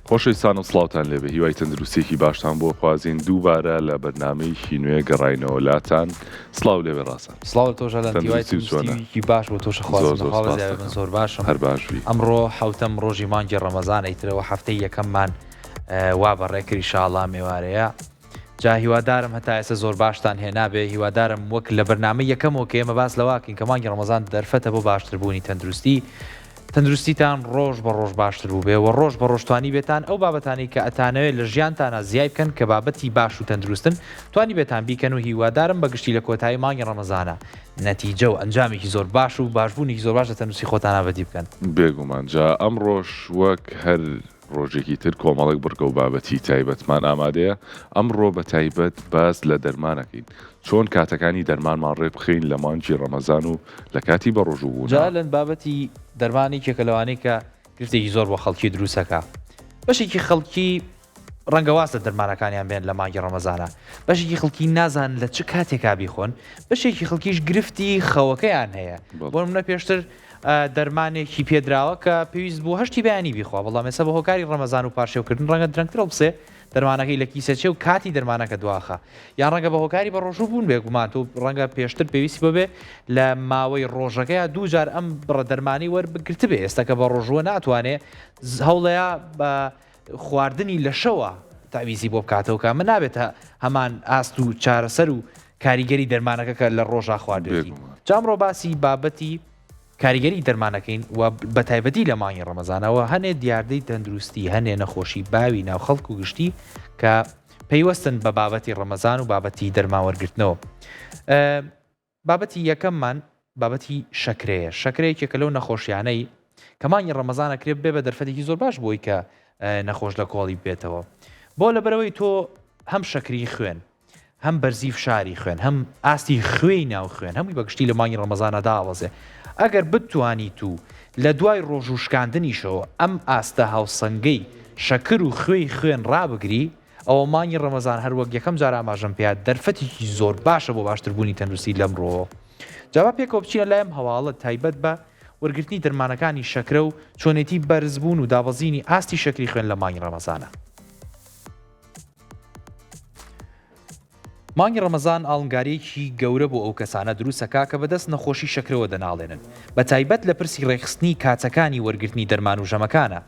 خۆشەویستان و سڵاوتان لێبێ هیوای تەندروستێکی باشتان بۆ خوازین دووبارە لە بەرنامەیەکی نوێ گەڕاینەوە لاتان سڵاو لێبێ ڕاستان سڵاو تۆش لە هیوای تەندروستیکی باش بۆ تۆش خوازم من زۆر باشم هەر باشوی ئەمڕۆ حوتەم ڕۆژی مانگی ڕەمەزان ئەیترەوە هەفتەی یەکەممان وا بەڕێکری شاڵا مێوارەیە جا هیوادارم هەتا ئێستا زۆر باشتان هێنابێ هیوادارم وەک لە بەرنامە یەکەمەوە کە ئێمە باس لەواکەین کە مانگی ڕەمەزان دەرفەتە بۆ باشتربوونی تەندروستیتان ڕۆژ بە ڕۆژ باشتر بوو بێ و ڕۆژ بە ڕۆژتوانی بێتان ئەو بابەتانی کە ئەتانەوێت لە ژیانتانە زیای بکەن کە بابەتی باش و تەندروستن توانی بێتان بیکەن و هیوادارم بەگشتی لە کۆتایی مانگی ڕەمەزانە نەتیجە و ئەنجامێکی زۆر باش و باشبوونێکی زۆر باش لە تەندروستی خۆتان ئاوەدی بکەن بێگومان جا ئەم ڕۆژ وەک هەر ڕۆژێکی تر کۆمەڵێک بڕگە و بابەتی تایبەتمان ئامادەیە ئەمڕۆ بە تایبەت باز لە دەرمانەکەین چۆن کاتەکانی دەرمانمان ڕێ بخەین لە مانگی ڕەمەزان و لە کاتی بەڕۆژوو بوون جا لەن بابەتی دەرمانی کێکە لەوانەیە کە گرفتێکی زۆر بۆ خەڵکی دروستەکە بەشێکی خەڵکی ڕەنگە واستە دەرمانەکانیان بێن لە مانگی ڕەمەزانە بەشێکی خەڵکی نازان لە چ کاتێکا بیخۆن بەشێکی خەڵکیش گرفتی خەوەکەیان هەیە بۆ منە پێشتر دەرمانێکی پێدراوە کە پێویست بوو هەشتی بەیانی بیخوا بەڵام ێستا بە هۆکاری ڕەمەزان و پاشێوکردن ڕەنگە درەنگترە بسێ دەرمانەکەی لە کیسەچێ و کاتی دەرمانەکە دواخە یان ڕەنگە بە هۆکاری بە ڕۆژوو بوون بێگومان و ڕەنگە پێشتر پێویستی بۆ بێ لە ماوەی ڕۆژەکەیە دوو جار ئەم بڕە دەرمانی وەربگرت بێ ئێستا کە بە ڕۆژووە ناتوانێ هەوڵەیە بە خواردنی لە شەوە تاویزی بۆ بکاتەوە کە من نابێتە هەمان ئاست و چارەسەر و کاریگەری دەرمانەکە کە لە ڕۆژا خواردێتی جامڕۆ باسی بابەتی کاریگەری دەرمانەکەین و بە تایبەتی لە مانگی ڕەمەزانەوە هەنێ دیاردەی تەندروستی هەنێ نەخۆشی باوی ناو خەڵک و گشتی کە پەیوەستن بە بابەتی ڕەمەزان و بابەتی دەرماوەرگرتنەوە بابەتی یەکەممان بابەتی شەکرەیەکێکە لەو نەخۆشیانەی کە مانگی ڕەمەزانەکرێت بێ بە دەرفەتێکی زۆر باش بۆی کە نەخۆش لە کۆڵی بێتەوە بۆ لەبەرەوەی تۆ هەم شەکری خوێن هەم بەرزی فشاری خوێن هەم ئاستی خوێی ناو خوێن هەمووی بەگشتی لە مانگی ڕەمەزانە داوەزێ ئەگەر بتوانیت و لە دوای ڕۆژ و شکاندنیشەوە ئەم ئاستە هاوسەنگەی شەکر و خوێن ڕابگری ئەوە مانگی ڕەمەزان هەروەک یەکەم جار ئاماژەم پێیان دەرفەتێکی زۆر باشە بۆ باشتربوونی تەندروستی لەمڕۆ جاوا پێکەوە بچینە لایم هەواڵە تایبەت بە وەرگرتنی دەرمانەکانی شەکرە و چۆنێتی بەرزبوون و دابەزینی ئاستی شەکری خوێن لە مانگی ڕەمەزانە مانگی ڕەمەزان ئاڵنگارێکی گەورە بۆ ئەو کەسانە دروستەکە کە بەدەست نەخۆشی شەکرەوە دەناڵێنن بە تایبەت لە پرسی ڕێخستنی کاتەکانی وەرگرتنی دەرمان و ژەمەکانە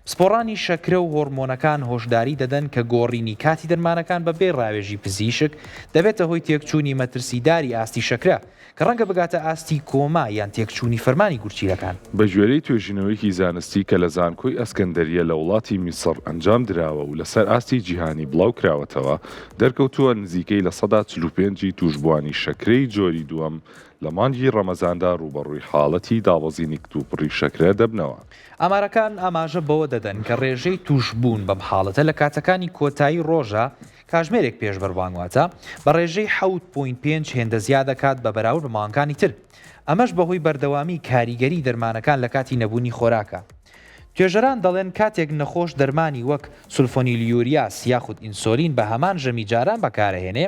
پسپۆڕانی شەکرە و هۆرمۆنەکان هۆشداری دەدەن کە گۆڕینی کاتی دەرمانەکان بە بێ ڕاوێژی پزیشک دەبێتە هۆی تێکچوونی مەترسیداری ئاستی شەکرە کە ڕەنگە بگاتە ئاستی کۆما یان تێکچوونی فەرمانی گورچیلەکان بە ژێرەی توێژینەوەیکی زانستی کە لە زانکۆی ئەسکەندەریە لە وڵاتی میسر ئەنجام دراوە و لەسەر ئاستی جیهانی بڵاو کراوەتەوە دەرکەوتووە نزیکەی لە 45 توشبوانی شەکرەی جۆری دووەم لە مانگی ڕەمەزاندا ڕوبەڕووی حاڵەتی داوەزینی کتوپڕی شەکرە دەبنەوە ئامارەکان ئاماژە بەوە دەدەن کە ڕێژەی توشبوون بەم حاڵەتە لە کاتەکانی کۆتایی ڕۆژە کاژمێرێک پێش بەربانگواتە بە ڕێژەی 7.5 هێندە زیاد دەکات بە بەراورد بە مانگەکانی تر ئەمەش بەهۆی بەردەوامی کاریگەری دەرمانەکان لە کاتی نەبوونی خۆراکە توێژەران دەڵێن کاتێک نەخۆش دەرمانی وەک سولفۆنیلیوریاس یاخود ئینسۆلین بە هەمان ژەمی جاران بەکارەهێنێ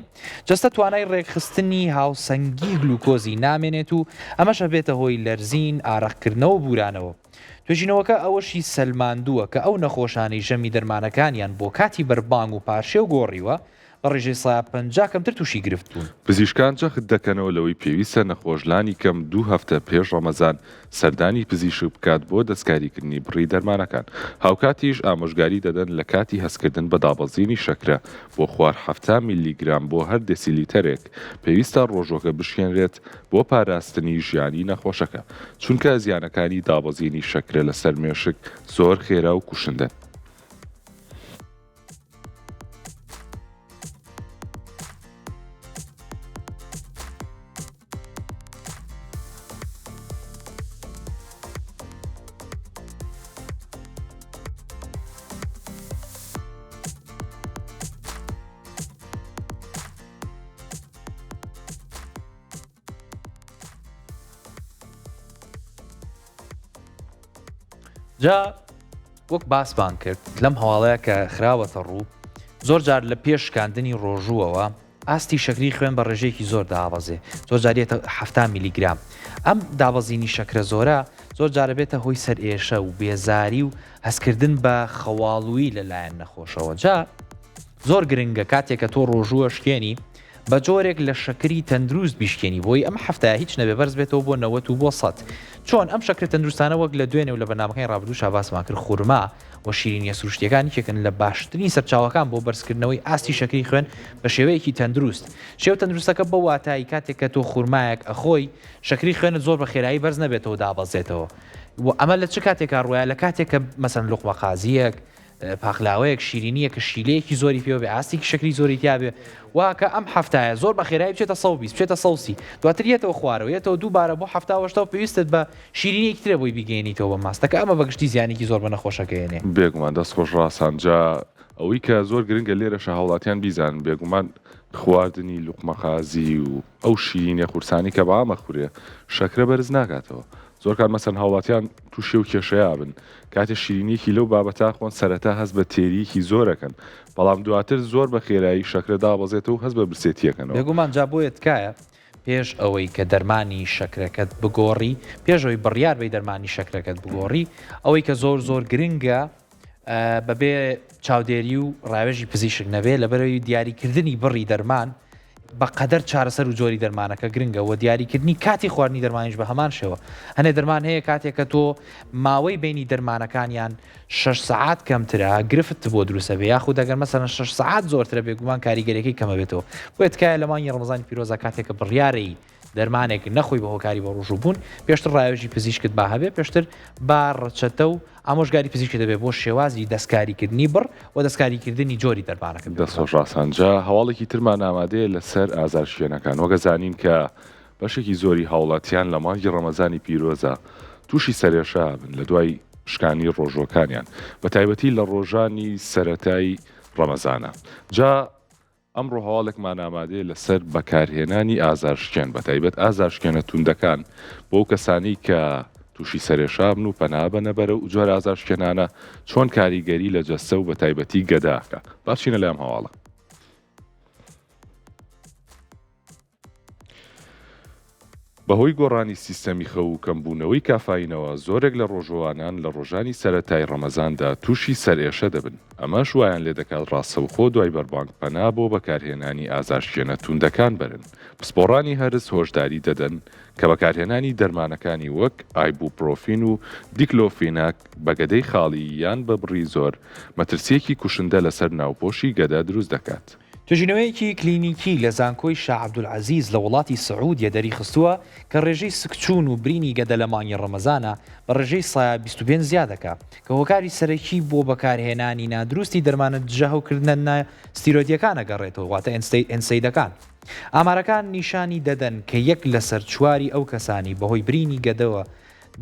جەستە توانای ڕێکخستنی هاوسەنگی گلوکۆزی نامێنێت و ئەمەشە بێتە هۆی لەرزین ئارەقکردنەوە بورانەوە توێژینەوەکە ئەوەشی سەلماندووە کە ئەو نەخۆشانەی ژەمی دەرمانەکانیان بۆ کاتی بەربانگ و پاشێ و گۆڕیوە بە ڕێژەی 150 کەمتر تووشی گرفت بوون پزیشکان جەخت دەکەنەوە لەوەی پێویستە نەخۆشلانی کەم 2 هەفتە پێش ڕەمەزان سەردانی پزیشک بکات بۆ دەستکاریکردنی بڕی دەرمانەکان هاوکاتیش ئامۆژگاری دەدەن لە کاتی هەستکردن بە دابەزینی شەکرە بۆ خوار 7 میلیگرام بۆ هەر دەسیلیتەرێک پێویستە ڕۆژۆکە بشکێنرێت بۆ پاراستنی ژیانی نەخۆشەکە چونکە زیانەکانی دابەزینی شەکرە لەسەر مێشک زۆر خێرا و کوشندن جا وەک باسمان کرد لەم هەواڵەیە کە خراوەتە ڕوو زۆر جار لە پێش شکاندنی ڕۆژووەوە ئاستی شەکری خوێن بە ڕێژەیەکی زۆر داوەزێ زۆر جارێتە 7 میلیگرام ئەم دابەزینی شەکرە زۆرە زۆر جارە بێتە هۆی سەر ئێشە و بێزاری و هەستکردن بە خەواڵووی لەلایەن نەخۆشەوە. جا زۆر گرنگە کاتێک کە تۆ ڕۆژووە شکێنی بە جۆرێک لە شەکری تەندروست بیشکێنی بۆی ئەم هەفتە هیچ نەبێ بەرز بێتەوە بۆ 90 و بۆ 100. چۆن ئەم شەکرە تەندروستانە وەک لە دوێنێ و لە بەرنامەکەی ڕابردووشا باسمان کرد خورما و شیرینیە سروشتیەکانی کێکن لە باشترین سەرچاوەکان بۆ بەرزکردنەوەی ئاستی شەکری خوێن بە شێوەیەکی تەندروست. شێو تەندروستەکە بە واتایی کاتێک کە تۆ خوورمایەک ئەخۆی شەکری خوێنت زۆر بە خێرایی بەرز نەبێتەوە دابەزێتەوە. و ئەمە لە چ کاتێکا ڕوایە لە کاتێک کە مەسەن لوقمە قازیەک پاخلاوەیەک شیرینیە کە شیلەیەکی زۆری پێوە بێ ئاستێکی شەکری زۆری تیاابێ واکە ئەم هەفتایە زۆر بە خێرایی بچێتە 120 بچێتە 130 دواتریێتەوە خوارەوە یێتەوە دووبارە بۆ هەفتاوەشتەوە پێویستت بە شیرینیەکی ترە بۆی بیگەێنیتەوە بە ماستەکە ئەمە بەگشتی زیانێکی زۆر بە نەخۆشەکەیێنێ. بێگومان دەست خۆش ڕاستانجا ئەوەی کە زۆر گرنگە لێرەشە هاوڵاتیان بیزان بێگومان خواردنی لوقمەخازی و ئەو شیرینە قورسانی کە بەامە خوورێ شەکرە بەرز ناکاتەوە. زۆر کار مەسەن هاوڵاتیان تووشێ و کێشەیە بن کاتێ شیرینیەکی لەو بابەتا خۆن سەرەتا هەست بە تێریکی زۆرەکەن بەڵام دواتر زۆر بە خێرایی شەکرە دابەزێتەوە هەست بە برسێتیەکەنەوە. بێگومان جا بۆیە تکایە پێش ئەوەی کە دەرمانی شەکرەکەت بگۆڕی پێشەوەی بڕیار بەی دەرمانی شەکرەکەت بگۆڕی ئەوەی کە زۆر گرنگە بەبێ چاودێری و ڕاوێژی پزیشک نەبێ لەبەرەوەی دیاریکردنی بڕی دەرمان بەقەدەر چارەسەر و جۆری دەرمانەکە گرنگە و دیاریکردنی کاتی خواردنی دەرمانیش بە هەمان شێوە. هەنێ دەرمان هەیە کاتێک کە تۆ ماوەی بینی دەرمانەکانیان 6 سعات کەمترە گرفت بۆ دروستە بێ یاخود دەگەر مەسەن 6 سعات زۆرترە بێگومان کاریگەریەکەی کەمە بێتەوە. بۆیە تکایە لە مانگی ڕەمەزانی پیرۆزە کاتێک کە بڕیارەی دەرمانێک نەخۆی بە هۆکاری بە ڕۆژوو بوون پێشتر ڕاوێژی پزیشکت با هەبێ پێشتر با ڕەچەتە و ئامۆژگاری پزیشکی دەبێت بۆ شێوازی دەستکاریکردنی بڕ و دەستکاریکردنی جۆری دەرمانەکە. دەستۆش ڕاستانجا هەواڵێکی ترمان ئامادەیە لەسەر ئازارشوێنەکان وەگە زانین کە بەشێکی زۆری هاوڵاتیان لە مانگی ڕەمەزانی پیرۆزە تووشی سەرێشە بن لە دوای شکانی ڕۆژۆکانیان بە تایبەتی لە ڕۆژانی سەرەتایی ڕەمەزانە. جا ئەمڕۆ هەواڵێکمان ئامادەیە لەسەر بەکارهێنانی ئازارشکێن بە تایبەت ئازارشکێنە توندەکان بۆ کەسانی کە تووشی سەرێشابن و پەنابەنە بەرە و جۆر ئازارشکێنانە چۆن کاریگەری لە جەستە و بە تایبەتی گەداکە. باشینە لەم هەواڵە. بەهۆی گۆڕانی سیستەمی خەو و کەمبوونەوەی کافاینەوە زۆرێک لە ڕۆژەوانان لە ڕۆژانی سەرەتای ڕەمەزاندا تووشی سەرێشە دەبن. ئەمەش وایان لێ دەکات ڕاستەوخۆ دوای بەربانگ پەنا بۆ بەکارهێنانی ئازارشکێنە توندەکان بەرن. پسپۆڕانی هەرس هۆشداری دەدەن کە بەکارهێنانی دەرمانەکانی وەک ئایبوپرۆفین و دیکلۆفیناک بەگەدەی خاڵی یان بە بڕی زۆر مەترسیەکی کوشندە لەسەر ناوپۆشی گەدا دروست دەکات. توێژینەوەیەکی کلینیکی لە زانکۆی شاع عەبدولعەزیز لە وڵاتی سعودیە دەریخستووە کە ڕێژەی سکچوون و برینی گەدە لە مانگی ڕەمەزانە بە ڕێژەی سایە 25 زیادەکە کە هۆکاری سەرەکی بۆ بەکارهێنانی نادروستی دەرمانە جەهوکردنە ستیرۆیدیەکانە گەڕێتەوە واتە ئەنسەیدەکان. ئامارەکان نیشانی دەدەن کە یەک لەسەر چواری ئەو کەسانی بەهۆی برینی گەدەوە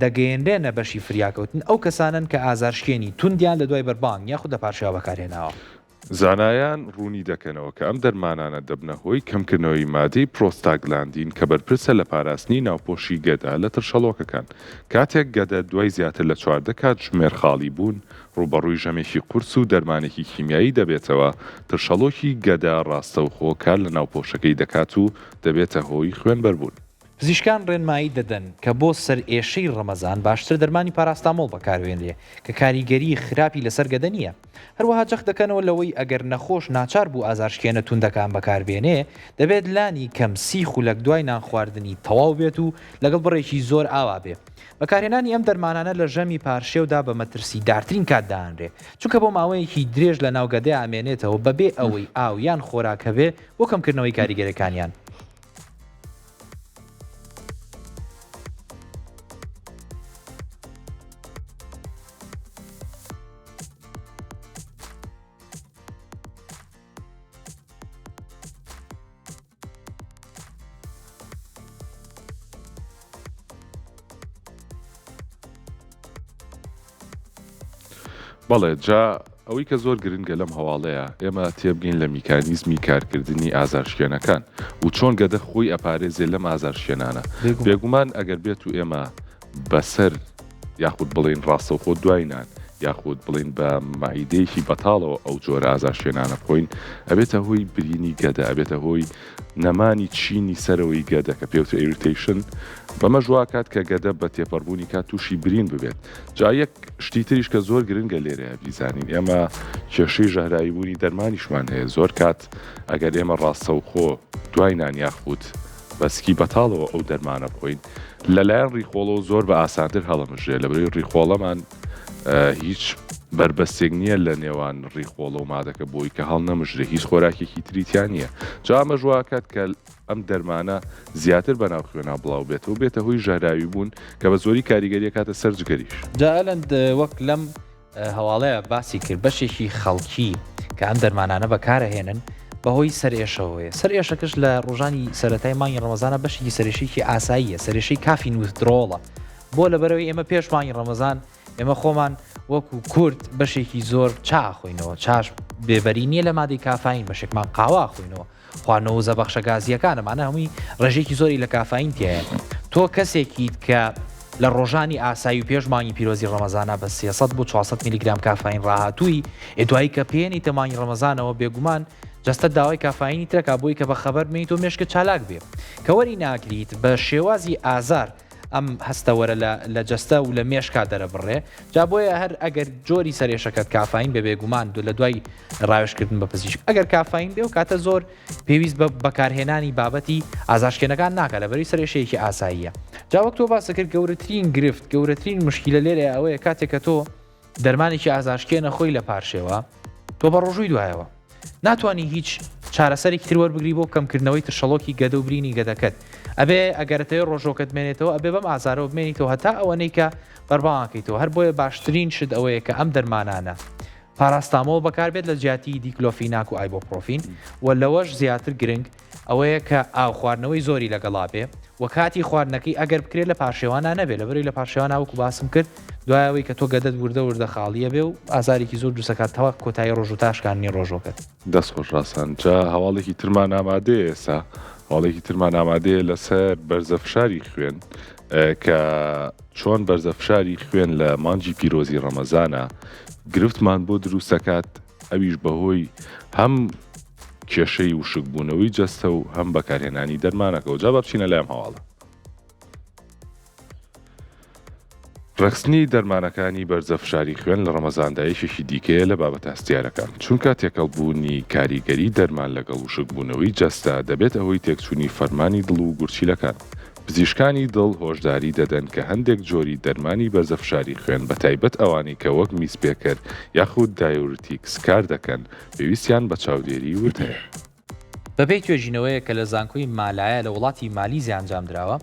دەگەیەنرێنە بەشی فریاکەوتن ئەو کەسانن کە ئازارشکێنی توندیان لە دوای بەربانگ یاخود لە پاشا بەکارهێناوە. زانایان ڕوونی دەکەنەوە کە ئەم دەرمانانە دەبنە هۆی کەمکردنەوەی مادەی پرۆستاگلاندین کە بەرپرسە لە پاراستنی ناوپۆشی گەدا لە ترشەڵۆکەکان. کاتێک گەدە دوای زیاتر لە 14 کات ژمێر خاڵی بوون ڕوبەڕووی ژەمێکی قورس و دەرمانێکی کیمیایی دەبێتەوە ترشەڵۆکی گەدا ڕاستەوخۆ کار لە ناوپۆشەکەی دەکات و دەبێتە هۆی خوێنبەربوون. پزیشکان ڕێنمایی دەدەن کە بۆ سەر ئێشەی ڕەمەزان باشتر دەرمانی پاراستامۆڵ بەکاربێنرێ کە کاریگەری خراپی لەسەر گەدە نییە. هەروەها جەخت دەکەنەوە لەوەی ئەگەر نەخۆش ناچار بوو ئازارشکێنە توندەکان بەکاربێنێ دەبێت لانی کەم سی خولەک دوای نانخواردنی تەواو بێت و لەگەڵ بڕێکی زۆر ئاوا بێ. بەکارهێنانی ئەم دەرمانانە لە ژەمی پارشێودا بە مەترسی دارترین کاتداهێنرێ چونکە بۆ ماوەیەکی درێژ لە ناوگەدەی ئامێنێتەوە بەبێ ئەوەی ئاو یان خۆراکە بێ بۆ کەمکردنەوەی کاریگەرەکانیان. بەڵێ جا ئەوەی کە زۆر گرنگە لەم هەواڵەیە ئێمە تێبگەین لە میکانیزمی کارکردنی ئازارشکێنەکان و چۆن گەدە خۆی ئەپارێزێ لەم ئازارشکێنانە. بێگومان ئەگەر بێت و ئێمە بەسەر یاخود بڵێن ڕاستەوخۆ دوای نان یاخود بڵین بە مایدەیەکی بەتاڵەوە ئەو جۆرە ئازار شوێنانە بخۆین ئەبێتە هۆی برینی گەدە ئەبێتە هۆی نەمانی چینی سەرەوەی گەدە کە پێوتە ئیریتیشن بەمە ژواکات کە گەدە بە تێپەڕبوونی کات تووشی برین ببێت جا یەک شتی تریش کە زۆر گرنگە لێرەیە بیزانین ئێمە کێشەی ژەهرایی بوونی دەرمانیشمان هەیە زۆر کات ئەگەر ئێمە ڕاستەوخۆ دوای نان یاخود بەسکی بەتاڵەوە ئەو دەرمانە بخۆین لەلایەن ڕیخۆڵەوە زۆر بە ئاسانتر هەڵەمژێ لەبەرەوەی ڕیخۆڵەمان هیچ بربەستێک نییە لە نێوان ڕیخۆڵە و مادەکە بۆی کە هەڵ نەمژرێ هیچ خۆراکێکی تریتیان نییە جا ئەمە ژواکات کە ئەم دەرمانە زیاتر بەناو خوێنە بڵاو بێتەوە بێتە هۆی ژەهراوی بوون کە بە زۆری کاریگەریە کاتە سەرجگەریش جا ئەلەند وەک لەم هەواڵەیە باسی کرد بەشێکی خەڵکی کە ئەم دەرمانانە بەکارەهێنن بەهۆی سەرئێشەوەیە سەرئێشەکەش لە ڕۆژانی سەرەتای مانگی ڕەمەزانە بەشێکی سەرێشێکی ئاساییە سەرێشەی کافین وتدرۆڵە بۆ لەبەرەوەی ئێمە پێش مانگی ڕەمەزان ئێمە خۆمان وەکو کورد بەشێکی زۆر چاخۆینەوە چاش بێبەری نییە لە مادەی کافین بەشێکمان قاوا خوینەوە خواردنەوە زەبەخشە گازیەکانەمانە هەمووی ڕێژێکی زۆری لە کافین تایە تۆ کەسێکیت کە لە ڕۆژانی ئاسایی و پێش مانگی پیرۆزی ڕەمەزانە بە 300 بۆ 400 میلیگرام کافین ڕاهاتووی ئێدوایی کە پێێنی تەمانی ڕەمەزانەوە بێگومان جستە داوای کافینی ترەکە بۆی کە بە خەبەر بێیت و مێشکە چالاک بێ کە وەری ناگریت بە شێوازی ئازار ئەم هەستەوەرە لە جستە و لە مێشکا دەرەبڕێ جا بۆیە هەر ئەگەر جۆری سەرێشەکەت کافین بە بێگومان دو لە دوای ڕاوێشکردن بە پزیشک ئەگەر کافین بێ و کاتە زۆر پێویست بە بەکارهێنانی بابەتی ئازاشکێنەکان ناکە لەبەری سەرێشەیەکی ئاساییە جا وەک تۆ باسە کرد گەورەترین گرفت گەورەترین مشکلە لێرە ئەوەیە کاتێک کە تۆ دەرمانێکی ئازاشکێنە خۆی لە پارشێوە تۆ بە ڕۆژووی دوایەوە ناتوانانی هیچ چارەسەرێکی تر وەربگری بۆ کەمکردنەوەی ترشەڵۆکی گەدە و برینی گەدەکەت ئەبێ ئەگەرەتەوە ڕۆژۆکەت مێنێتەوە ئەبێ بەم ئازارەوە بمێنیتەوە هەتا ئەوەنەی کە بەرباڵاکەیتەوە هەر بۆیە باشترین شت ئەوەیە کە ئەم دەرمانانە پاراستامەوە بەکاربێت لە جیاتی دیکلۆفیناک و ئایبۆپرۆفین و لەوەش زیاتر گرنگ ئەوەیە کە ئاو خواردنەوەی زۆری لەگەڵا بێ و کاتی خواردنەکەی ئەگەر بکرێت لە پاشێوانە نەبێت لەبەری لە پاشێوانە وەکو باسم کرد دوایەوەی کە تۆ گەدەت وردە خاڵیە بێ و ئازارێکی زۆر دووسەکاتەوە کۆتایی ڕۆژ و تاشکانی ڕۆژۆکەت دەست خۆش ڕاستان جا هەواڵێکی ترمان ئامادەیە ئێستا هەواڵێکی ترمان ئامادەیە لەسەر بەرزەفشاری خوێن کە چۆن بەرزەفشاری خوێن لە مانجی پیرۆزی ڕەمەزانە گرفتمان بۆ دروستەکات ئەویش بەهۆی هەم کێشەی وشکبوونەوەی جەستە و هەم بەکارهێنانی دەرمانەکە و جا بە بچینە لایەم هەواڵە ڕەکسنی دەرمانەکانی بەرزەفشاری خوێن لە ڕەمەزاندایەشێکی دیکەیە لە بابەت ئاستیارەکان چونکە تێکەڵبوونی کاریگەری دەرمان لەگەڵ وشکبوونەوەی جەستە دەبێت ئەوەی تێکچوونی فەرمانی دڵ و گورچیلەکان پزیشکانی دڵ هۆشداری دەدەن کە هەندێک جۆری دەرمانی بەرزەفشاری خوێن بە تایبەت ئەوانی کە وەک میزپێکەر یاخود دایورتیکس کار دەکەن پێویستیان بە چاودێری وتەیە بەبێ توێژینەوەیە کە لە زانکۆی مالایە لە وڵاتی مالی زیانجام درراوە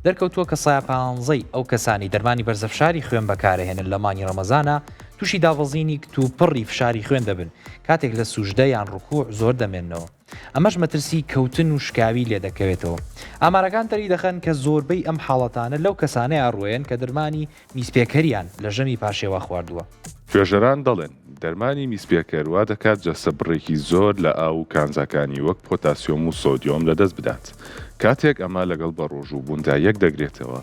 دەرکەوتووە کە 115 ئەو کەسانی دەرمانی بەرزەفشاری خوێن بەکارهێنن لە مانگی ڕەمەزانە تووشی داوەزینی کت و پڕی فشاری خوێن دەبن کاتێک لە سوژدە یان ڕکوع زۆر دەمێننەوە ئەمەش مەترسی کەوتن و شکاوی لێ دەکەوێتەوە ئامارەکان تەری دەخەن کە زۆربەی ئەم حاڵەتانە لەو کەسانەیە ڕوێن کە دەرمانی میزپێکەریان لە ژەمی پاشێوە خواردووە توێژەران دەڵێن دەرمانی میزپێکەر وا دەکات جەستە بڕێکی زۆر لە ئاو و کانزەکانی وەک پۆتاسیۆم و سۆدیۆم لەدەست بدات کاتێک ئەمە لەگەڵ بە ڕۆژووبووندا یەک دەگرێتەوە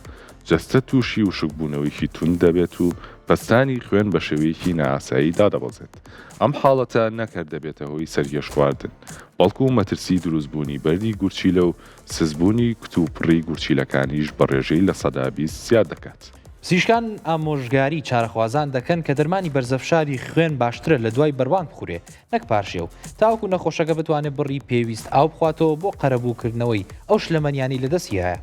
جەستە تووشی وشکبوونەوەیکی تون دەبێت و پەستانی خوێن بە شێوەیەکی نائاسایی دادەبەزێت ئەم حاڵەتە نەکرد دەبێتە هۆی سەرگەش خواردن بەڵکو و مەترسی دروستبوونی بەردی گورچیلە و سزبوونی کت و پڕی گورچیلەکانیش بە ڕێژەی لە سەدا 20 زیاد دەکات پزیشکان ئامۆژگاری چارەخوازان دەکەن کە دەرمانی بەرزەفشاری خوێن باشترە لە دوای بەروان بخورێ نەک پاشێ و تاوەکو نەخۆشەکە بتوانێت بڕی پێویست ئاو بخواتەوە بۆ قەرەبووکردنەوەی ئەو شلەمەنیانی لەدەستی هەیە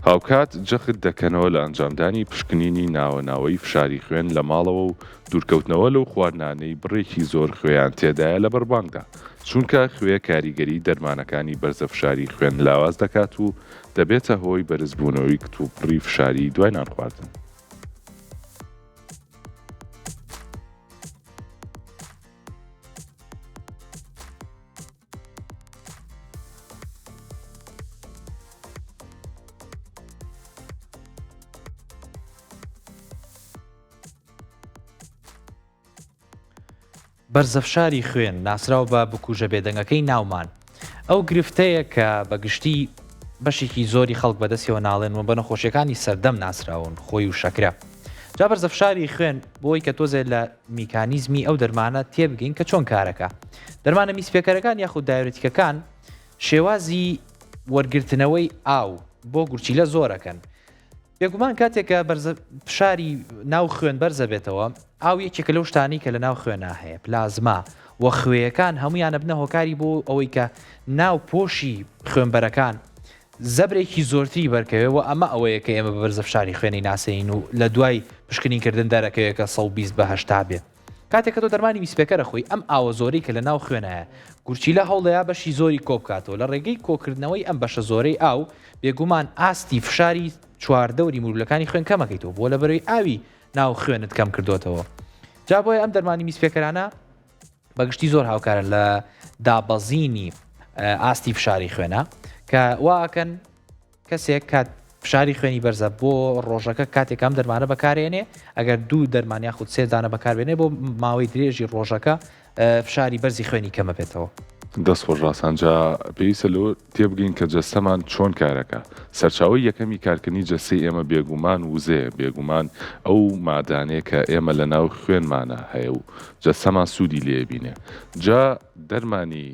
هاوکات جەخت دەکەنەوە لە ئەنجامدانی پشکنینی ناوەناوەی فشاری خوێن لە ماڵەوە و دوورکەوتنەوە لەو خواردنانەی بڕێکی زۆر خوێیان تێدایە لە بەربانگدا چونکە خوێ کاریگەری دەرمانەکانی بەرزەفشاری خوێن لاواز دەکات و دەبێتە هۆی بەرزبوونەوەی کت و پڕی فشاری دوای نان خواردن بەرزەفشاری خوێن ناسراو بە بکوژە بێدەنگەکەی ناومان ئەو گرفتەیە کە بەگشتی بەشێکی زۆری خەڵک بەدەستیەوە ناڵێن و بە نەخۆشیەکانی سەردەم ناسراون خۆی و شەکرە جا بەرزە فشاری خوێن بۆی کە تۆزێت لە میکانیزمی ئەو دەرمانە تێبگەین کە چۆن کارەکە دەرمانە میسپێکەرەکان یاخود دایورێتیکەکان شێوازی وەرگرتنەوەی ئاو بۆ گورچیلە زۆرەکەن بێگومان کاتێکە فشاری ناو خوێن بەرزە بێتەوە ئاو یەکێکە لەو شتانی کە لە ناو خوێنە هەیە پلازما وە خوێیەکان هەمویانە بنە هۆکاری بۆ ئەوەی کە ناو پۆشی خوێنبەرەکان زەبرێکی زۆرتری بەرکەوێەوە ئەمە ئەوەیە کە ئێمە بەرزە فشاری خوێنی ناسەین و لە دوای پشکنینکردن دەرەکەوێکە 120 بە 80 بێ کاتێککە تۆ دەرمانی میسپێکەرە خۆی ئەم ئاوە زۆری کە لە ناو خوێنەیە گورچیلە هەوڵەیە بەشی زۆری کۆبکاتەوە لە ڕێگەی کۆکردنەوەی ئەم بەشە زۆرەی ئاو بێگومان ئاستی فشاری چواردەوری مولولەکانی خوێن کەمەکەیتەوە بۆ لە بەرەوەی ئاوی ناو خوێنت کەم کردوتەوە جا بۆیە ئەم دەرمانی میسپێکەرانە بەگشتی زۆر هاوکارن لە دابەزینی ئاستی فشاری خوێنە کە واکەن کەسێک کات فشاری خوێنی بەرزە بۆ ڕۆژەکە کاتێکم دەرمانە بەکارێنێ ئەگەر دوو دەرمانیا خود سێدانە بەکاربێنێ بۆ ماوەی درێژی ڕۆژەکە فشاری بەرزی خوێنی کەمە بێتەوە دەست خۆشڕاستانجا پێویستە لۆ تێبگەین کە جەستەمان چۆن کارەکە سەرچاوی یەکەمی کارکردنی جەستەی ئێمە بێگومان وزەیە بێگومان ئەو مادانەیە کە ئێمە لە ناو خوێنمانە هەیە و جەستەمان سوودی لێبینێ جا دەرمانی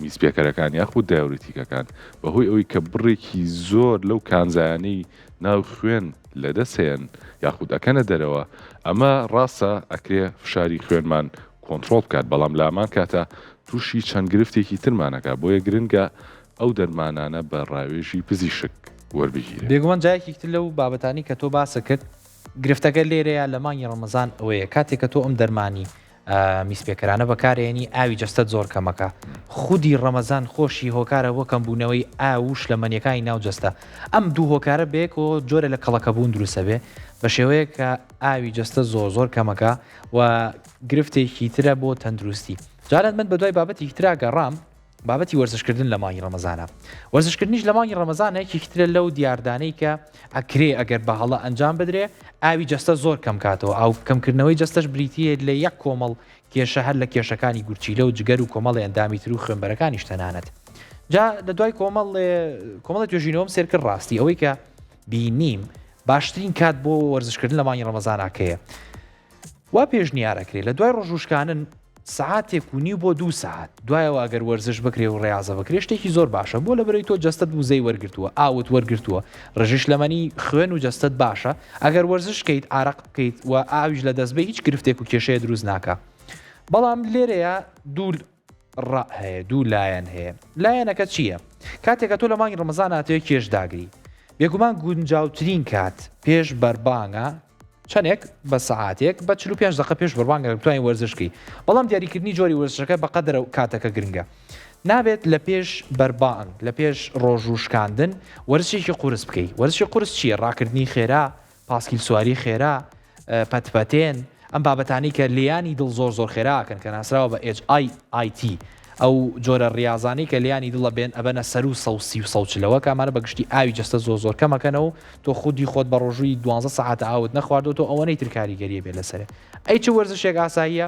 میسپێکەرەکان یاخود دایورێتیکەکان بەهۆی ئەوەی کە بڕێکی زۆر لەو کانزایانەی ناو خوێن لەدەستێن یاخود ئەکەنە دەرەوە ئەمە ڕاستە ئەکرێ فشاری خوێنمان کۆنتترۆل بکات بەڵام لامان کاتە تووشی چەند گرفتێکی ترمانەکە بۆیە گرنگە ئەو دەرمانانە بە ڕاوێژی پزیشک وەربگیرێت بێگومان جایەکیتر لەو بابەتانی کە تۆ باسە کرد گرفتەکە لێرەیە لە مانگی ڕەمەزان ئەوەیە کاتێک کە تۆ ئەم دەرمانی میسپێکەرانە بەکارێنی ئاوی جەستەت زۆر کەمەکە خودی ڕەمەزان خۆشی هۆکارە بۆ کەمبوونەوەی ئاوش لە مەنیەکانی ناو جەستە ئەم دوو هۆکارە بێک و جۆرە لە کەڵەکەبوون دروستە بێ بە شێوەیە کە ئاوی جەستە زۆر کەمەکە و گرفتێکی ترە بۆ تەندروستی جاران من بە دوای بابەتی ترا گەڕام بابەتی وەرزشکردن لە مانگی ڕەمەزانە وەرزشکردنیش لە مانگی ڕەمەزانە یەکێکترە لەو دیاردانەی کە ئەکرێ ئەگەر بە هەڵە ئەنجام بدرێ ئاوی جەستە زۆر کەم کاتەوە ئاو کەمکردنەوەی جەستەش بریتیە لە یەک کۆمەڵ کێشە هەر لە کێشەکانی گورچیلە و جگەر و کۆمەڵی ئەندامی تر و خوێنبەرەکانیش تەنانەت جا لە دوای کۆمەڵی توێژینەوەم سێر کرد ڕاستی ئەوەی کە بینیم باشترین کات بۆ وەرزشکردن لە مانگی ڕەمەزانەکەیە وا پێشنیارەکرێت لە دوای ڕۆژوشکانن سعاتێک و نیو بۆ 2 ساعت دوایەوە ئەگەر وەرزش بکرێ و ڕێازە بکرێ شتێکی زۆر باشە بۆ لە بەرەوەی تۆ جەستت وزەی وەرگرتووە ئاوت وەرگرتووە ڕژش لەمەنی خوێن و جەستت باشە ئەگەر وەرزش کەیت ئارەق بکەیت و ئاویش لە دەستبێ هیچ گرفتێک و کێشەیە دروست ناکە بەڵام لێرەیە دوو ڕە هەیە دوو لایەن هەیە لایەنەکە چییە؟ کاتێکە تۆ لە مانگی ڕەمەزان هاتووە کێش داگری بێگومان گونجاوترین کات پێش بەربانگە چەندێک بە سەعاتێک بە 45 دقیقە پێش بڕوانگە بتوانین وەرزشکی بەڵام دیاریکردنی جۆری وەرزشەکە بەقەدرە کاتەکە گرنگە نابێت لە پێش بەربانگ لە پێش ڕۆژ و شکاندن وەرزشێکی قورس بکەیت وەرزشی قورس چییە؟ ڕاکردنی خێرا پاسکیل سواری خێرا پەتپەتێن ئەم بابەتانی کە لیانی دڵ زۆر خێراکەن کە ناسراوە بە HIIT ئەو جۆرە ڕاضانی کە لیانی دڵە بێن ئەبەنە سەر و 130 کامانە بەگشتی ئاوی جەستە زۆر کەمەکەنەوە تۆ خودی خۆت بە ڕۆژووی 12 ساعت ئاوت نەخواردەوە تۆ ئەوەنەی تر کاریگەریە بێ لەسەر ئەی چه وەرزشێک ئاساییە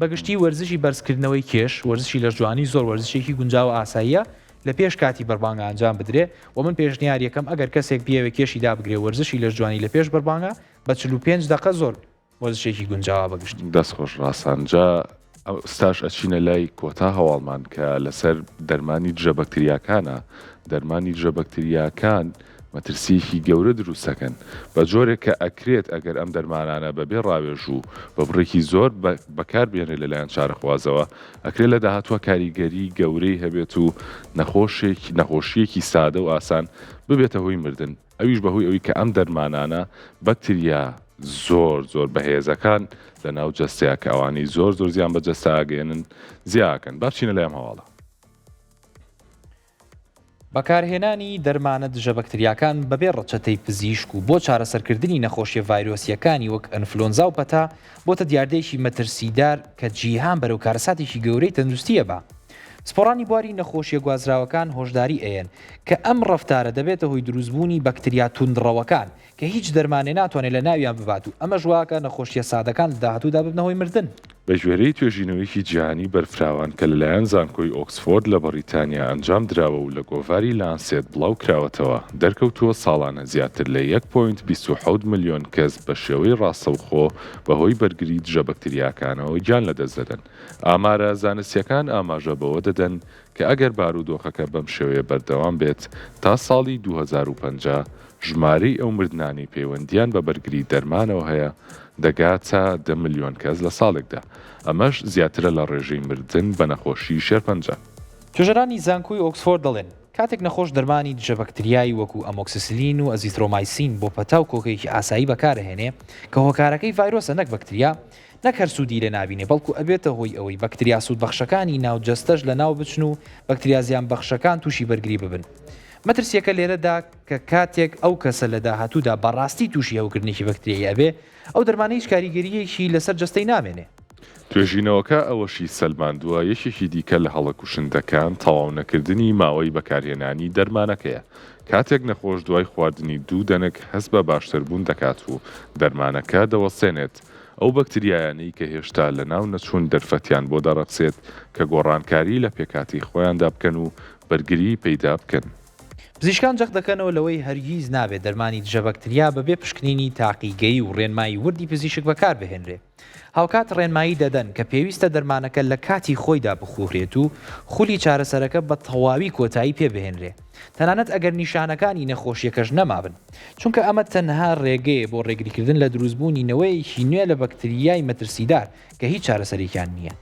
بەگشتی وەرزشی بەرزکردنەوەی کێش وەرزشی لە جوانی زۆر وەرزشێکی گونجاو ئاساییە لە پێش کاتی بەربانگە ئەنجام بدرێ و من پێشنیار یەکەم ئەگەر کەسێک بیاوێ کێشی دابگرێ وەرزشی لە جوانی لە پێش بەربانگە بە 45 دقیقە زۆر وەرزشێکی گونجاوە بەگشتی دەست خۆش ڕاستانجا ستاش ئەچینە لای کۆتا هەواڵمان کە لەسەر دەرمانی دژە بەکتریاکانە دەرمانی دژە بەکتریاکان مەترسیەکی گەورە دروستەکەن بە جۆرێک کە ئەکرێت ئەگەر ئەم دەرمانانە بەبێ ڕاوێژ و بە بڕێکی زۆر بەکار بێنێت لەلایەن چارەخوازەوە ئەکرێت لە داهاتوە کاریگەری گەورەی هەبێت و نەخۆشیەکی سادە و ئاسان ببێتە هۆی مردن ئەویش بەهۆی ئەوەی کە ئەم دەرمانانە بەکتریا زۆر بەهێزەکان لە ناو جەستەیە کە ئەوانی زۆر زیان بە جەستە ئاگەێنن زیاکەن بابچینە لەم هەواڵە بەکارهێنانی دەرمانە دژە بەکتریاکان بەبێ ڕەچەتەی پزیشک و بۆ چارەسەرکردنی نەخۆشیە ڤایرۆسیەکانی وەک ئەنفلۆنزا و پەتا بۆتە دیاردەیەکی مەترسیدار کە جیهان بەرەو کارەساتێکی گەورەی تەندروستیە بە سپۆڕانی بواری نەخۆشیە گوازراوەکان هۆشداری ئەیەن کە ئەم ڕەفتارە دەبێتە هۆی دروستبوونی بەکتریا توندڕەوەکان کە هیچ دەرمانێ ناتوانێت لە ناویان ببات و ئەمە ژواکە نەخۆشیە سادەکان لە داهاتوودا ببنەوەی مردن بە ژێرەی توێژینەوەیەکی جیهانی بەرفراوان کە لەلایەن زانکۆی ئۆکسفۆرد لە بەریتانیا ئەنجام درراوە و لە گۆڤاری لانسێت بڵاو کراوەتەوە دەرکەوتووە ساڵانە زیاتر لە 1.27 ملیۆن کەس بە شێوەی ڕاستەوخۆ بەهۆی بەرگری دژە بەکتریاکانەوە گیان لەدەست دەدەن. ئامارە زانستیەکان ئاماژە بەوە دەدەن کە ئەگەر بارودۆخەکە بەم شێوەیە بەردەوام بێت تا ساڵی 2050 ژمارەی ئەو مردنانی پەیوەندیان بە بەرگری دەرمانەوە هەیە دەگات تا 10 ملیۆن کەس لە ساڵێکدا. ئەمەش زیاترە لە ڕێژەی مردن بە نەخۆشی شێرپەنجە. توێژەرانی زانکۆی ئۆکسفۆرد دەڵێن کاتێک نەخۆش دەرمانی دژە بەکتریایی وەکو ئەمۆکسیسیلین و ئەزیترۆمایسین بۆ پەتاو کۆکەیەکی ئاسایی بەکارهێنێ کە هۆکارەکەی ڤایرۆسە نەک بەکتریا نەک هەر سوودی لێ نابینێ بەڵکو ئەبێتە هۆی ئەوەی بەکتریا سوود بەخشەکانی ناوجەستەش لە ناو بچن و بەکتریا زیان بەخشەکان تووشی بەرگری ببن. مەترسیەکە لێرەدا کە کاتێک ئەو کەسە لە داهاتوودا بەڕاستی تووشی هەوکردنێکی بەکتریایی ئەبێ ئەو دەرمانەی هیچ کاریگەریەکی لەسەر جەستەی نامێنێ. توێژینەوەکە ئەوەشی سەلماندووە یەکێکی دیکە لە هەڵەکوشندەکان تەواو نەکردنی ماوەی بەکارهێنانی دەرمانەکەیە. کاتێک نەخۆش دوای خواردنی دوو دەنک هەست بە باشتربوون دەکات و دەرمانەکە دەوەسێنێت ئەو بەکتریایانەی کە هێشتا لە ناو نەچوون دەرفەتیان بۆ دەڕەقسێت کە گۆڕانکاری لە پێکاتی خۆیاندا بکەن و بەرگری پەیدا بکەن. پزیشکان جەخ دەکەنەوە لەوەی هەرگیز نابێت دەرمانی دژە بەکتریا بەبێ پشکنینی تاقیگەی و ڕێنمایی وردی پزیشک بەکار بهێنرێ. هاوکات ڕێنمایی دەدەن کە پێویستە دەرمانەکە لە کاتی خۆیدا بخوڕێت و خولی چارەسەرەکە بە تەواوی کۆتایی پێبهێنرێ تەنانەت ئەگەر نیشانەکانی نەخۆشیەکەش نەمابن چونکە ئەمە تەنها ڕێگەیە بۆ ڕێگریکردن لە دروستبوونی نەوەیەکی نوێ لە بەکتریای مەترسیدار کە هیچ چارەسەرێکیان نییە.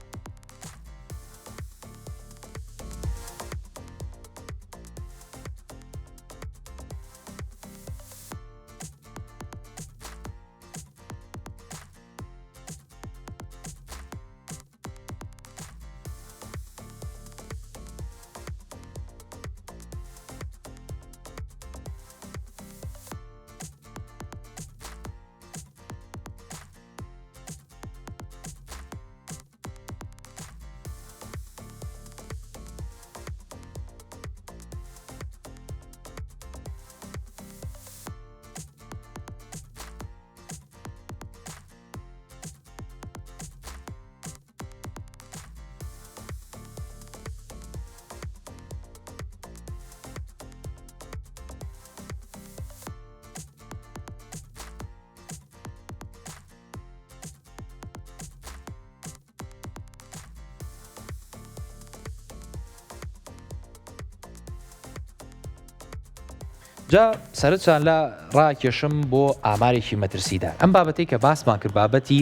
جا سەرچان لە ڕاکێشم بۆ ئامارێکی مەترسیدار ئەم بابەتەی کە باسمان کرد بابەتی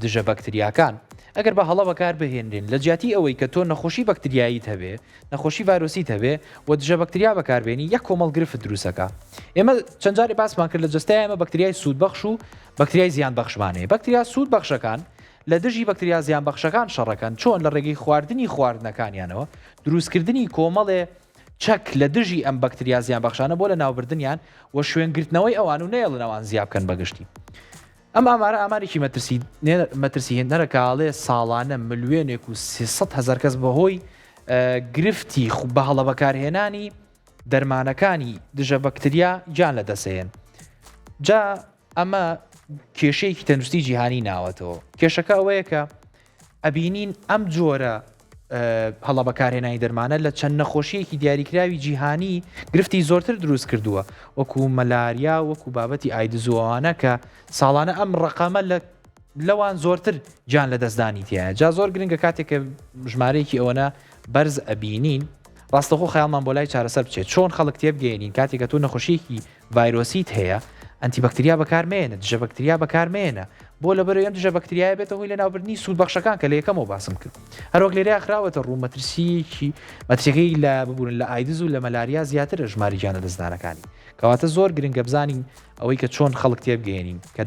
دژە بەکتریاکان ئەگەر بە هەڵە بەکار بهێنرێن لە جیاتی ئەوەی کە تۆ نەخۆشی بەکتریاییت هەبێ نەخۆشی ڤایرۆسیت هەبێ و دژە بەکتریا بەکاربێنی یەک کۆمەڵ گرفت دروستەکە. ئێمە چەند جارێ باسمان کرد لە جستای ئەمە بەکتریای سوودبەخش و بەکتریای زیان بەخشمانەیە. بەکتریا سوود بەخشەکان لە دژی بەکتریا زیان بەخشەکان شەڕەکەن چۆن لە ڕێگەی خواردنی خواردنەکانیانەوە دروستکردنی کۆمەڵێ چەک لە دژی ئەم بەکتریا زیان بەخشانە بۆ لە ناوبردنیان و شوێنگرتنەوەی ئەوان و نێڵنەوان زیابکەن بەگشتی. ئەم ئامارە ئامارێکی مەترسیهێنەرە کاڵێ ساڵانە ملیۆنێک و 300,000 کەس بەهۆی گرفتی بە هەڵە بەکارهێنانی دەرمانەکانی دژە بەکتریا گیان لەدەسێن. جا ئەمە کێشەیەکی تەندروستی جیهانی ناوەتەوە. کێشەکە ئەوەیە کە ئەبینین ئەم جۆرە هەڵە بەکارهێنانی دەرمانە لە چەند نەخۆشیەکی دیاریکراوی جیهانی گرفتی زۆرتر دروست کردووە وەکو مەلاریا وەکو بابەتی ئایدزووانە کە ساڵانە ئەم ڕقەمە لەوان زۆرتر گیان لە دەستدانی تایە. جا زۆر گرنگە کاتێک کە ژمارەیەکی ئەوەنە بەرز ئەبینین ڕاستەخۆ خەیاڵمان بۆ لای چارەسەر بچێت چۆن خەڵک تێبگەێنین کاتێک کە تۆ نەخۆشیەکی ڤایرۆسیت هەیە ئەنتیبەکتریا بەکارمێنە دژە بەکتریا بەکارمێنە بۆ لەبەرەوەی ئەم دژە بەکتریایە بێتە هۆی لە ناوبردنی سوودبەخشەکان کە لە یەکەمەوە باسم کرد. هەروەک لێرە ئەخراوەتە ڕوو مەترسیەکەی لە ببوون لە ئایدز و لە مەلاریا زیاترە ژماری گیانە دەستدانەکانی کەواتە زۆر گرنگە بزانین ئەوەی کە چۆن خەڵک تێبگەێنین کە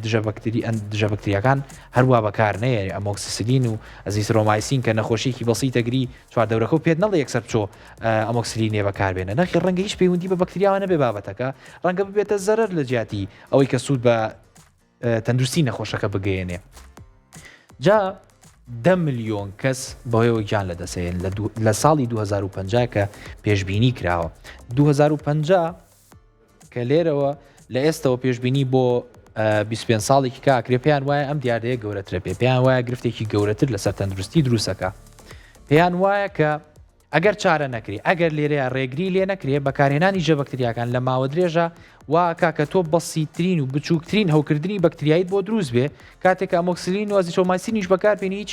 دژە بەکتریاکان هەروە بەکار نەیە ئەمۆکسیسیلین و ئەزیترۆمایسین کە نەخۆشیێکی بەسیتەگری چواردەورەکە و پێت نەڵێ یەکسەر بچۆ ئەمۆکسیلینێ بەکاربێنە نەخی ڕەنگە هیچ پەیوەندی بە بەکتریاوە نەبێ بابەتەکە ڕەنگە ببێتە زەرەر لە جیاتی ئەوەی کە سوود بە تەندروستی نەخۆشەکە بگەێنێ. جا 10 ملیۆن کەس بەهۆیەوە گیان لەدەسێن لە ساڵی 2050 کە پێشبینی کراوە. 2050 کە لێرەوە لە ئێستەوە پێشبینی بۆ 25 ساڵێکی کاکرێ پێیان وایە ئەم دیاردەیە گەورەترە پێیان وایە گرفتێکی گەورەتر لەسەر تەندروستی دروستەکە پێیان وایە کە ئەگەر چارە نەکری ئەگەر لێرەیە ڕێگری لێ نەکرێ بەکارهێنانی ژە بەکتریاکان لە ماوە درێژە واکە کە تۆ بەسیترین و بچووکترین هەوکردنی بەکتریایت بۆ دروست بێ کاتێک ئەمۆکسلین و ئازیترۆمایسینیش بەکاربێنی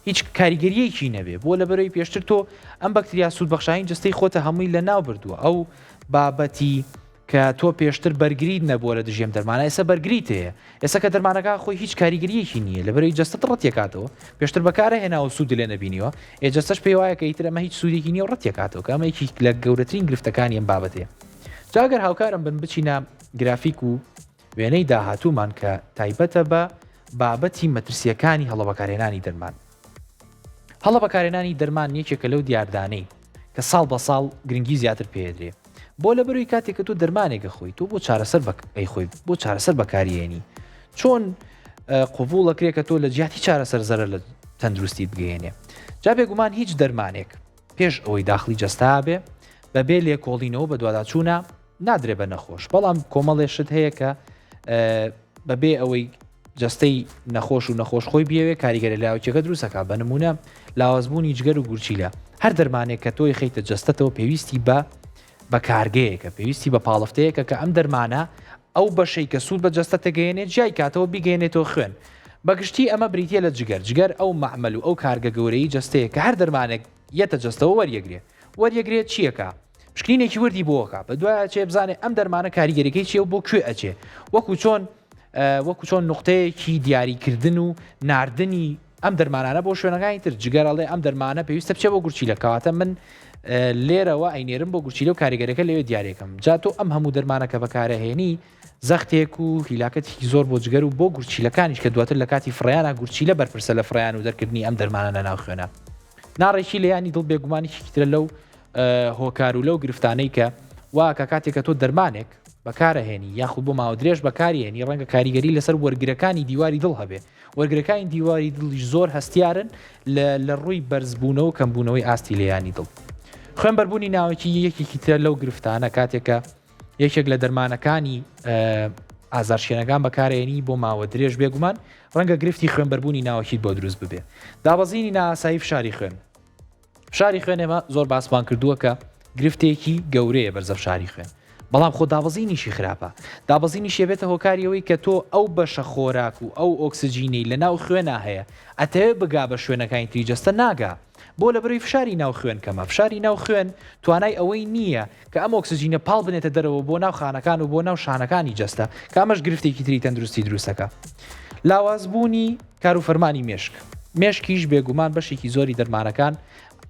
هیچ کاریگەریەکی نەبێ بۆ لەبەرەوەی پێشتر تۆ ئەم بەکتریا سوودبەخشین جستەی خۆتە هەمووی لە ناو بردووە ئەو بابەتی کە تۆ پێشتر بەرگریت نەبووە لە دژێم دەرمانە ئێستا بەرگریت هەیە ئێستا کە دەرمانەکە خۆی هیچ کاریگەریەکی نییە لەبەرەوەی جستت ڕەتێکاتەوە پێشتر بەکارە هێناوە سوود لێ نەبینیوە ئێجەستەش پێی وایە کە ئیتر ئەمە هیچ سوودێکی نییە و ڕەتێکاتەوە کە ئەمەیەکی لە گەورەترین گرفتەکانی ئەم بابەتەیە جاگەر هاوکارم بن بچینە گرافیک و وێنەی داهاتوومان کە تایبەتە بە بابەتی مەترسیەکانی هەڵە بەکارهێنانی دەرمان هەڵە بەکارهێنانی دەرمان یەکێکە لەو دیاردانەی کە ساڵ بە ساڵ گرنگی زیاتر پێدرێ بۆ لەبەروی کاتێک کە تۆ دەرمانێکە خۆی تۆ بۆ چارەسەر خۆی بۆ چارەسەر بەکارهێنی چۆن قوبوڵەکرێت کە تۆ لە جیاتی چارەسەر زەرە لە تەندروستیت بگەێنێ جا بێگومان هیچ دەرمانێک پێش ئەوەی داخلی جەستا بێ بەبێ لێکۆڵینەوە بە دوواداچوونە نادرێ بە نەخۆش بەڵام کۆمەڵێشت هەیە کە بەبێ ئەوەی جستەی نەخۆش و نەخۆش خۆی بێوێ کاریگەرە لاوچەکە دروستەکە بە نمونە لاوازبوونی جگەر و گورچیلە هەر دەرمانێک کە تۆی خەیتە جستەتەوە پێویستی بە کارگەیەکە پێویستی بە پاڵفتەیەکە کە ئەم دەرمانە ئەو بەشەی کە سوود بە جستەتەگەیەنێت جای کاتەوە بیگەێنێتەوە خوێن بەگشتی ئەمە بریتە لە جگەر ئەو معمەل و ئەو کارگە گەورەی جستەیە کە هەر دەرمانێک یەتە جستەوە وەریەگرێت چیەکە شکلینێکی وردی بۆکە بە دوایە چێ بزانێ ئەم دەرمانە کاریگەریەکەی چیە و بۆ کوێ ئەچێ وەکو چۆن نقطەیەکی دیاریکردن و ناردنی ئەم دەرمانانە بۆ شوێنەکانی تر جگەرەڵێ ئەم دەرمانە پێویستە بچێ بۆ گورچیلە کەواتە من لێرەوە ئەینێرم بۆ گورچیلە و کاریگەرەکە لەوێ دیارێکم جاتۆ ئەم هەموو دەرمانەکە بەکارەهێنی زەختێک و هیلاکەتێکی زۆر بۆ جگەر و بۆ گورچیلەکانیش کە دواتر لە کاتی فڕیانە گورچیلە بەرپرسە لە فڕیان و دەرکردنی ئەم دەرمانە لە ناو خوێنە ناڕێکی لە ینی دڵ بێگومانێکیترە لەو هۆکار و لەو گرفتانەی کە واکە کاتێککە تۆ دەرمانێک بەکارەهێنی یاخود بۆ ماوە درێژ بەکارێنی ڕەنگە کاریگەری لەسەر وەرگرەکانی دیواری دڵ هەبێ وەرگرەکانی دیواری دڵی زۆر هەستیارن لە ڕووی بەرزبوونەوە کەمبوونەوەی ئاستی لەیانی دڵ خوێن بەربوونی ناوەکی یەکێکی ترە لەو گرفتانە کاتێکە یەکێک لە دەرمانەکانی ئازارشێنەکان بەکارێنی بۆ ماوە درێژ بێگومان ڕەنگە گرفتی خوێنبەربوونی ناوەکیت بۆ دروست ببێ دابەزینی ناسایی فشاری خوێن ئێمە زۆر باسمان کردووە کە گرفتێکی گەورەیە بەرزە فشاری خوێن بەڵام خۆ دابەزینیشی خراپە دابەزینی شێبێتە هۆکاریەوەی کە تۆ ئەو بەشە خۆراک و ئەو ئۆکسسیجینەی لە ناو خوێنە هەیە ئەتەوێ بگا بە شوێنەکانی تریجەستە ناگا بۆ لە بەروی فشاری ناو خوێن کەمە فشاری ناو خوێن توانای ئەوەی نییە کە ئەم ئۆکسسیجینە پاڵ بنێتە دەرەوە بۆ ناو خانەکان و بۆ ناو شانەکانی جەستە کە ئەمەش گرفتێکی تری تەندروستی دروستەکە لاوازبوونی کار و فەرمانی مێشکیش بێگومان بەشێکی زۆری دەرمانەکان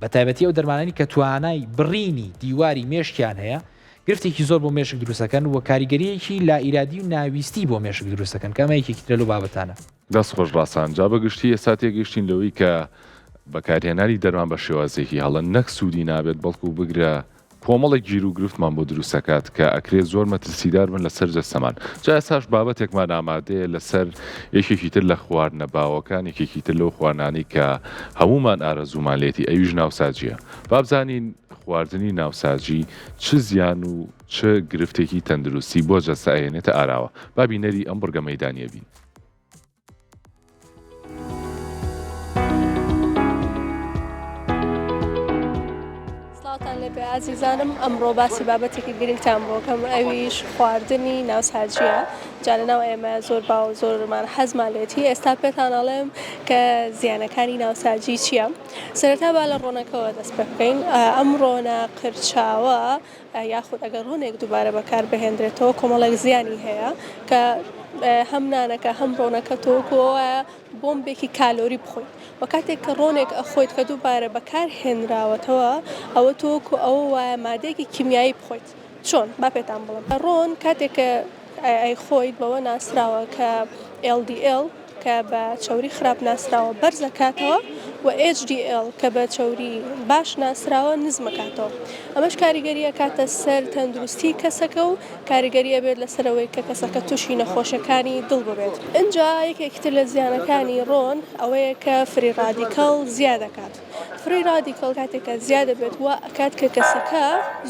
بە تایبەتی ئەو دەرمانانی کە توانای بڕینی دیواری مێشکیان هەیە گرفتێکی زۆر بۆ مێشک دروستەکەن و کاریگەریەکی لا ئیرادی و ناویستی بۆ مێشک دروستەکەن کە ئەمەیەکێکی ترە لەو بابەتانە دەست خۆش ڕاستان جا بەگشتی ئێستا تێگەشتین لەوەی کە بەکارهێنانی دەرمان بە شێوازێکی هەڵە نەک سوودی نابێت بەڵکو بگرە کۆمەڵێک گیر و گرفتمان بۆ دروستەکات کە ئەکرێت زۆر مەترسیدار بن لەسەر جەستەمان جا ئێساش بابەتێکمان ئامادەیە لەسەر یەکێکی تر لە خواردنە باوەکان یەکێکی تر لەو خواردنانی کە هەمومان ئارەزوومان لێتی ئەویش ناوساجیە بابزانین خواردنی ناوساجی چ زیان و چ گرفتێکی تەندروستی بۆ جەستە ئەهێنێتە ئاراوە بابینەری ئەم بڕگە مەیدانیە بین عزیزانم ئەمڕۆ باسی بابەتێکی گرنگتان بۆکەم ئەویش خواردنی ناوساجیە جا لەناو ئێمە زۆر با و زۆرمان حەزمان لێتی ئێستا پێتان ئەڵێم کە زیانەکانی ناوساجی چییە سەرەتا با لە ڕۆنەکەەوە دەست پێ بکەین ئەم ڕۆنە قرچاوە یاخود ئەگەر ڕۆنێک دووبارە بەکار بهێنرێتەوە کۆمەڵێک زیانی هەیە کە هەم نانەکە هەم ڕۆنەکە تۆکۆوە بۆمبێکی کالۆری بخۆین و کاتێک کە ڕۆنێک ئەخۆیت کە دووبارە بەکار هێنراوەتەوە ئەوە تۆکو ئەوە وایە مادەیەکی کیمیایی بخۆیت چۆن با پێتان بڵم ڕۆن کاتێک کە ئەی خۆیت بەوە ناسراوە کە LDL کە بە چوری خراپ ناسراوە بەرزەکاتەوە و HDL کە بە چوری باش ناسراوە نزمەکاتەوە ئەمەش کاریگەریە کاتە سەر تەندروستی کەسەکە و کاریگەریە بێت لەسەرەوەی کە کەسەکە تووشی نەخۆشەکانی دڵ ببێت اینجا یەکێکتر لە زیانەکانی ڕۆن ئەوەیە کە فری ڕادیکەڵ زیاد دەکات فری رادیکال کاتێکە زیادە بێت و ئەکات کە کەسەکە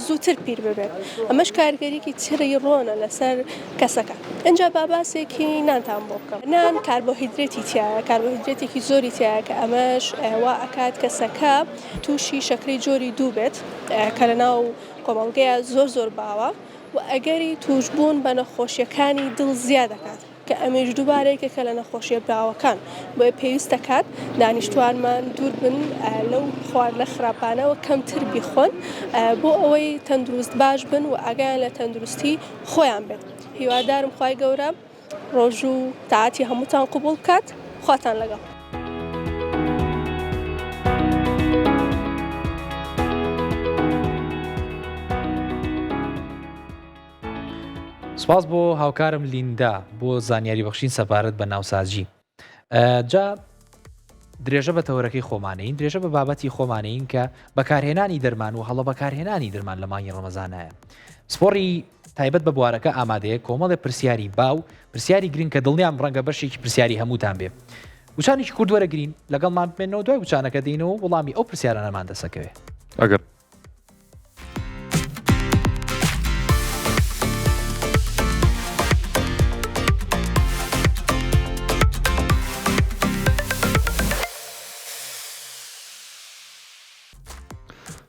زووتر پیر ببێت ئەمەش کارگەریکی تری ڕۆنە لەسەر کەسەکە. اینجا با باسێکی نانتان بۆ بکەم. نان کاربۆهیدرێتی تایە، کاربۆهیدرێتێکی زۆری تایە کە ئەمەش وا ئەکات کەسەکە تووشی شەکرەی جۆری دوو بێت کە لەناو کۆمەڵگەیە زۆر باوە و ئەگەری توشبوون بە نەخۆشیەکانی دڵ زیاد دەکات کە ئەمەش دووبارەیەکێکە لە نەخۆشیە براوەکان بۆیە پێویستە کات دانیشتوانمان دوور بن لەو خوارد لە خراپانەوە کەمتر بیخۆن بۆ ئەوەی تەندروست باش بن و ئاگایان لە تەندروستی خۆیان بێت. هیوادارم خوای گەورە ڕۆژ و تاعاتی هەمووتان قبول بکات. خواتان لەگەڵ. سپاس بۆ هاوکارم لیندا بۆ زانیاری بەخشین سەپارەت بە ناوسازی. جا درێژە بە تەورەکەی خۆمانەین، درێژە بە بابەتی خۆمانەین کە بەکارهێنانی دەرمان و هەڵە بەکارهێنانی دەرمان لە مانگی ڕەمەزانایە. سپۆڕی تایبەت بە بوارەکە ئامادەیە کۆمەڵێ پرسیاری باو، پرسیاری گرنگ کە دڵنیام ڕەنگە بەشێکی پرسیاری هەمووتان بێ. وچانێکی کوردوەرە گرین لەگەڵمان بمێنەوە دوای وچانەکە دێنەوە وەڵامی ئەو پرسیارانەمان دەسەکەوێ. ئەگەر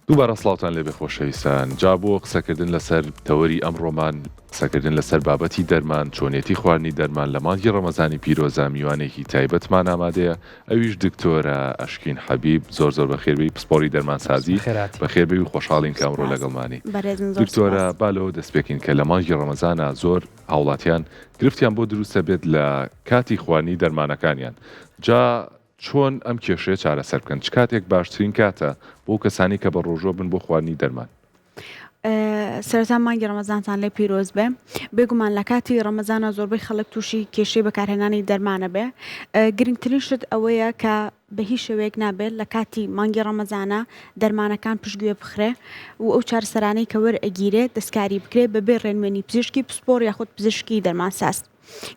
دووبارە سڵاوتان لێ بخۆشەویستان. جا بۆ قسەکردن لەسەر تەوەری ئەمڕۆمان قسەکردن لەسەر بابەتی دەرمان، چۆنێتی خواردنی دەرمان لە مانگی ڕەمەزانی پیرۆزە میوانێکی تایبەتمان ئامادەیە. ئەویش دکتۆرە ئەشکین حەبیب زۆر بەخێربێی پسپۆری دەرمانسازی بەخێربێی و خۆشحاڵین کە ئەمڕۆ لەگەڵمانی. دکتۆرە بالەوە دەست پێکین کە لە مانگی ڕەمەزانە زۆر هاوڵاتیان گرفتیان بۆ دروستە بێت لە کاتی خواردنی دەرمانەکانیان. جا چۆن ئەم کێشەیە چارەسەر بکەن؟ چ کاتێک باشترین کاتە بۆ کەسانی کە بە ڕۆژۆ بن بۆ خواردنی دەرمان؟ سەرەتا مانگی ڕەمەزانتان لێ پیرۆز بێ. بێگومان لە کاتی ڕەمەزانە زۆربەی خەڵک تووشی کێشەی بەکارهێنانی دەرمانە بێ. گرنگترین شت ئەوەیە کە بە هیچ شێوەیەک نابێت لە کاتی مانگی ڕەمەزانە دەرمانەکان پشتگوێ بخرێ و ئەو چارەسەرانەی کە وەرئەگیرێت دەستکاری بکرێت بەبێ ڕێنمێنی پزیشکی پسپۆر یاخود پزیشکی دەرمانساز.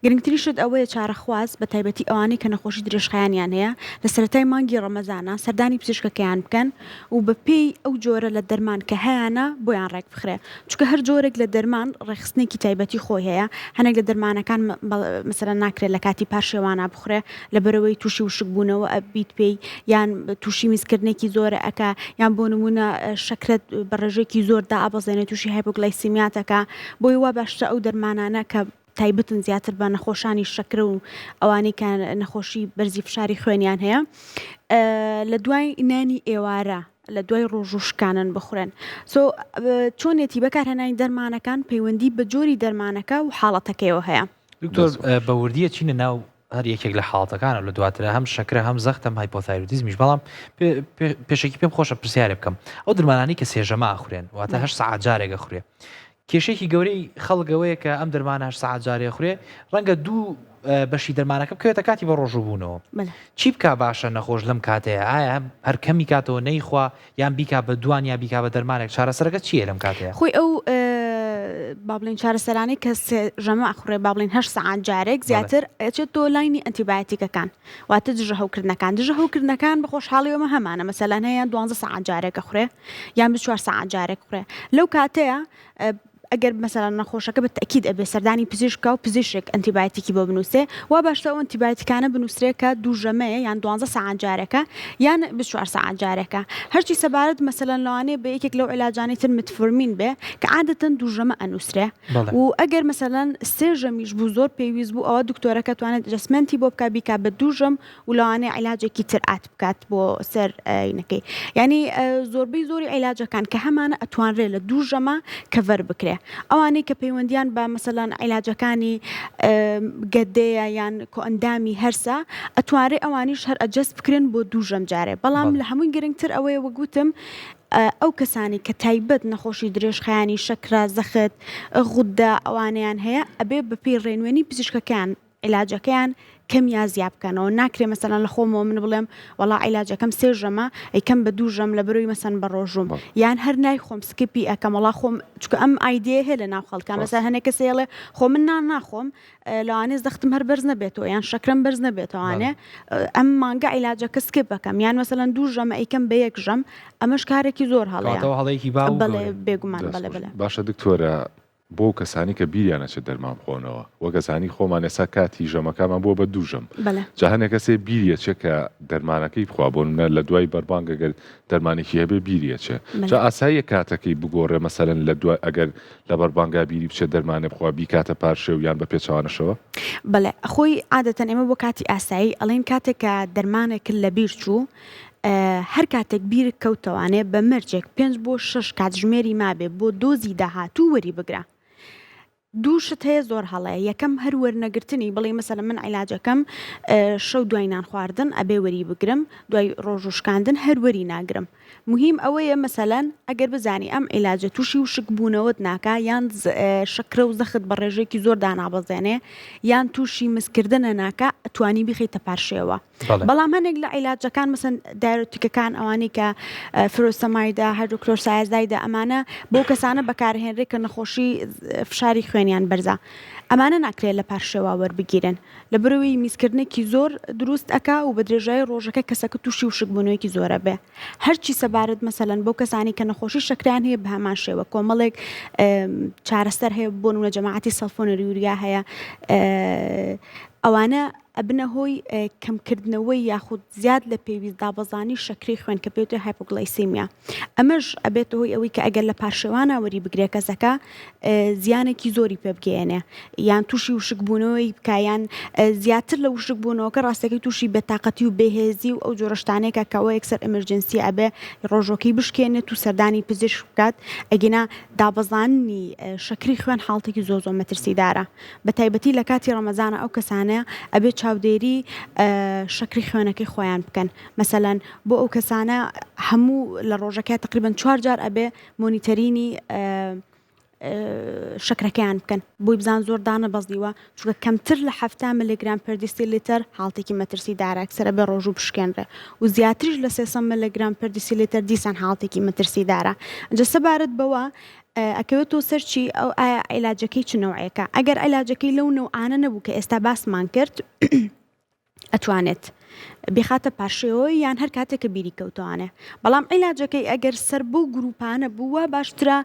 گرنگترین شت ئەوەیە چارەخواز بە تایبەتی ئەوانەی کە نەخۆشی درێژخایانیان هەیە لە سەرەتای مانگی ڕەمەزانە سەردانی پزیشکەکەیان بکەن و بە پێی ئەو جۆرە لە دەرمان کە هەیەە بۆیان ڕێک بخرێ. چونکە هەر جۆرێک لە دەرمان ڕێخستنێکی تایبەتی خۆی هەیە. هەنێک لە دەرمانەکان مەسەلەن ناکرێت لە کاتی پاشێوانە بخورێ لە بەرەوەی تووشی وشک بوونەوە ئەبیت پێی یان تووشی میزکردنێکی زۆرە ئەکا یان بۆ نمونە شەکرەت بە ڕێژێکی زۆردا ئابەزێنێت تووشی هایپۆگلایسیمیاتەکە. بۆی وا باشترە ئەو دەرمانانە کە تایبەتن زیاتر بە نەخۆشانی شەکرە و ئەوانەی کە نەخۆشی بەرزی فشاری خوێنیان هەیە لە دوای نانی ئێوارە لە دوای ڕۆژوشکانن بخورێن. چۆنێتی بەکارهێنانی دەرمانەکان پەیوەندی بە جۆری دەرمانەکە و حاڵەتەکەیەوە هەیە. دکتۆر بە وردیە چینە ناو هەر یەکێک لە حاڵەتەکانە لە دواترە هەم شەکرە هەم زەختەم هایپۆتایرۆیدیزمیش. بەڵام پێشێکی پێم خۆشە پرسیارێ بکەم ئەو دەرمانانی کە سێژەما ئەخورێن واتە 8 ساعات جارێک ئەخورێ کێشێکی گەورەی خەڵگەوەیە کە ئەم دەرمانە 8 ساعات جارێ خوێ ڕەنگە دوو بەشی دەرمانەکە بکەوێتە کاتی بە ڕۆژوبوونەوە. چی بکا باشە نەخۆش لەم کاتەیە؟ ئایا هەر کەمی کاتەوە نەیخوا یان بیکا بە دوان یا بیکا بە دەرمانێک؟ چارەسەرەکە چییە لەم کاتەیە؟ خۆی ئەو با بڵین چارەسەرانەی کە ژەمە ئەخورێ با بڵین 8 ساعات جارێک زیاتر ئەچێت تۆ لاینی ئەنتیبایۆتیکەکان واتە دژە هەوکردنەکان. دژە هەوکردنەکان بە خۆشحاڵیەوە هەمانە مەسەلەن هەیە 12 ساعات جارێک ئەخورێ یان 24 ساعات جارێک خوڕێ. لەو کاتەیە ئەگەر مەسەلا نەخۆشەکە بە تەکید ئەبێ سەردانی پزیشکە و پزیشک ئەنتیبایۆتیکی بۆ بنووسێ وا باشترە ئەو ئەنتیبایۆتیکانە بنووسرێت کە دوو ژەمەیە یان 12 ساعات جارێکە یان 24 ساعات جارێکە. هەرچی سەبارەت مەسەلەن لەوانەیە بە یەکێک لەو عیلاجانی تر متفۆرمین بێ کە عادەتەن دوو ژەمە ئەنووسرێ و ئەگەر مەسەلەن سێ ژەمیش بوو زۆر پێویست بوو ئەوە دکتۆرەکە توانێت جەسمەنتی بۆ بکە بیکا بە دوو ژەم و لەوانەیە عیلاجێکی تر ئات بکات بۆ سەر ئینەکەی. یعنی زۆربەی زۆری عیلاجەکان کە هەمانە ئەتوانرێت لە دوو ژەمە کەڤەر بکرێ. ئەوانەی کە پەیوەندیان بە مەسەلەن عیلاجەکانی گەدەیە یان کۆئەندامی هەرسە ئەتوانرێ ئەوانیش هەر ئەجەست بکرێن بۆ دوو ژەم جارێ. بەڵام لە هەمووی گرنگتر ئەوەیە وەگوتم ئەو کەسانی کە تایبەت نەخۆشی درێژخایانی شەکرە زەخت غوددا ئەوانیان هەیە ئەبێ بەپێی ڕێنوێنی پزیشکەکان عیلاجەکەیان کەم یا زیاد بکەنەوە ناکرێ مەسەلەن لە خۆمەوە من بڵێم وەڵا عیلاجەکەم 3 ژەمە ئەیکەم بە 2 ژەم لە بەرۆی مەسەن بە ڕۆژوم یان هەر نای خۆم سکپی ئەەکەم وڵا خۆم چکە ئەم ئایدێ هەیە لە ناو خەڵکە مەسەر هەنێک کەس ئێڵێ خۆ من ناخۆم لەوانێ زەختم هەر بەرز نەبێتەوە یان شەکرم بەرز نەبێتەوەوانێ ئەم مانگە عیلاجەکە سکپ بەکەم یان مەسەلەن 2 ژەمە ئەیکەم بە 1 ژەم ئەمەش کارێکی زۆر هەڵەیەکی باو بێگومان بەڵێ باشە دکتۆرە بۆ کەسانی کە بیریانەچێت دەرمان بخۆنەوە وە کەسانی خۆمان ێستا کاتی ژەمەکەمان بۆ بە 2 ژەم جا هەنێک کەسێ بیریەچێت کە دەرمانەکەی بخوا بۆ لە دوای بەربانگەگەر دەرمانێکی هەبێ بیریەچێ جا ئاساییە کاتەکەی بگۆڕێ مەسەلەن لە دوای ئەگەر لە بەربانگا بیری بچێت دەرمانێ بخوا بیکاتە پارشێ و یان بە پێچوانەشەوە بەڵێ خۆی عادەتەن ئێمە بۆ کاتی ئاسایی ئەڵێن کاتێک کە دەرمانێکن لە بیر چوو هەر کاتێک بیر کەوتەوانێ بە مەرجێک 5 بۆ 6 کاتژمێری مابێ بۆ دۆزی داهاتوو وەری بگرە دووشت هەیە زۆر هەڵەیە یەکەم هەر وەرنەگرتنی بڵێ مەسەلەن من عیلاجەکەم شەو دوای نان خواردن ئەبێ وەری بگرم دوای ڕۆژ و شکاندن هەر وەری ناگرم مهم ئەوەیە مەسەلەن ئەگەر بزانی ئەم عیلاجە تووشی وشک بوونەوەت ناکا یان شەکرە و زەخت بە ڕێژێکی زۆر دانابەزێنێ یان تووشی مسکردنە ناکە ئەتوانی بخیتە پارشێوە بەڵام هەنێک لە عیلاجەکان مەسەن دایرۆتیکەکان ئەوانەی کە فرۆسەمایدا هایدرۆکلۆرسایزایدا ئەمانە بۆ کەسانە بەکارهێنرێت کە نەخۆشی فشاری خوێنیان بەرزە ئەمانە ناکرێت لە پارشێوە وەربگیرن لە بەرەوەی میزکردنێکی زۆر دروست ئەکا و بە درێژای ڕۆژەکە کەسەکە تووشی وشک بوونەوەیکی زۆرە بێ هەرچی سەبارەت مەسەلەن بۆ کەسانی کە نەخۆشی شەکران هەیە بە هەمان شێوە کۆمەڵێک چارەسەر هەیە بۆ نمونە جەماعەتی سەڵفۆنەریوریا هەیە ئەوانە ئەبنە هۆی کەمکردنەوەی یاخود زیاد لە پێویست دابەزانی شەکری خوێن کە پێوتێ هایپۆگلایسیمیا ئەمەش ئەبێتە هۆی ئەوەی کە ئەگەر لە پارشێوانە وەری بگرێ کەسەکە زیانێکی زۆری پێ بگەێنێ یان تووشی وشک بوونەوەی بکایان زیاتر لە وشک بوونەوەکە ڕاستەکەی تووشی بێتاقەتی و بێهێزی و ئەو جۆرەشتانێکە کەەوە یەکسەر ئەمرجنسی ئەبێ ڕۆژۆکەی بشکێنێت و سەردانی پزیشک بکات ئەگەنا دابەزاننی شەکری خوێن حاڵتێکی زۆر مەترسیدارە بە تایبەتی لە کاتی ڕەمەزانە ئەو کەسانە ئەبێت چاودێری شەکری خوێنەکەی خۆیان بکەن مەسەلەن بۆ ئەو کەسانە هەموو لە ڕۆژەکە تقریبن 4 جار ئەبێ مۆنیتەرینی شەکرەکەیان بکەن بۆی بزان زۆر دانە بەزیوە چونکە کەمتر لە 7 ملگرام پر دیسیلیتر حاڵتێکی مەترسیدارە ئەکسەرە بە ڕۆژوو بشکێنرێ و زیاتریش لە 300 ملگرام پر دیسیلیتر دیسان حاڵتێکی مەترسیدارە ئەجا سەبارەت بەوە ئەکەوێتەوە سەرچی ئەو ئایا عیلاجەکەی چ نەوعەیەکە ئەگەر عیلاجەکەی لەو نەوعانە نەبوو کە ئێستا باسمان کرد ئەتوانێت بخاتە پاشێەوەی یان هەر کاتێککە بیری کەوتوانێ بەڵام عیلاجەکەی ئەگەر سەر بۆ گروپانە بووە باشترە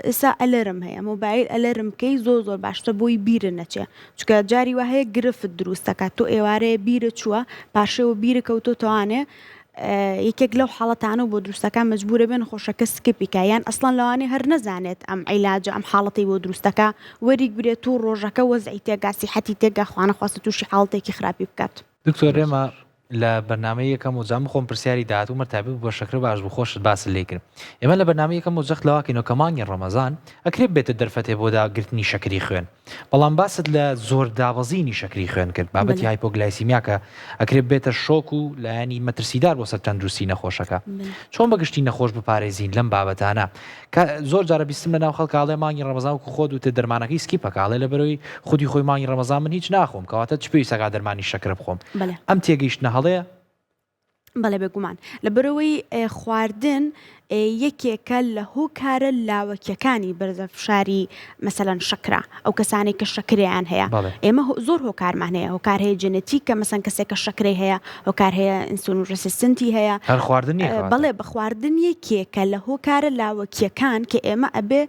ئسا ئەلەرم هەیە مۆبایل ئەلەرمکەی زۆر باشتر بۆی بیرە نەچێ چکە جاری وە هەیە گرفت دروستەکات تۆ ئێوارەیە بیرە چووە پاشێەوە بیرە کەوتۆتەوانێ یەکێک لەو حاڵەتانە بۆ دروستەکان مەجبورە بێن خۆشەکە سکپیکە یان ئەسڵان لەوانێ هەر نەزانێت ئەم عیلاجە ئەم حاڵەتی بۆ دروستەکە وەری گرێت و ڕۆژەکە وەزعی تێگا سیحەتی تێگا خوانە خواستە تووشی حاڵەتێکی خراپی بکات دکتۆر ڕێمە لە بەرنامەی یەکەم و جام خۆم پرسیاری داهات و مەرتابی بۆ شەکر باش بوو خۆشت باس لێکرد ئێمە لە بەرنامەی یەکەم و جەخت لەواکەینەوە کە مانگی ڕەمەزان ئەکرێت بێتە دەرفەتێ بۆ داگرتنی شەکری خوێن بەڵام باست لە زۆر دابەزینی شەکری خوێن کرد بابەتی هایپۆگلایسیمیا کە ئەکرێت بێتە شۆک و لایانی مەترسیدار بۆ سەر تەندروستی نەخۆشەکە چۆن بەگشتی نەخۆش بپارێزین لەم بابەتانە زۆر جارە بیستم لە ناو خەڵکاڵێ مانگی ڕەمەزان و خۆت و تێ دەرمانەکەی سکیپەکاڵێ لە بەرەوەی خودی خۆی مانگی ڕەمەزان من هیچ ناخۆم کەواتە چ پێویستە سەگا دەرمانی شەکر بخۆم ئەم تێگەیشتنە هەڵەیە بەڵێ بێگومان لە بەرەوەی خواردن یەکێکە لە هۆکارە لاوەکیەکانی بەرزە فشاری مەسەلەن شەکرا ئەو کەسانی کە شەکریان هەیە ئێمە زۆر هۆکارمان هەیە هۆکار هەیە جەنەتیکە مەسەن کەسێک کە شەکرەی هەیە هۆکار هەیە ئینسولین ڕێسیستنتی هەیە هەر خواردن بەڵێ بە خواردن یەکێکە لە هۆکارە لاوەکیەکان کە ئێمە ئەبێ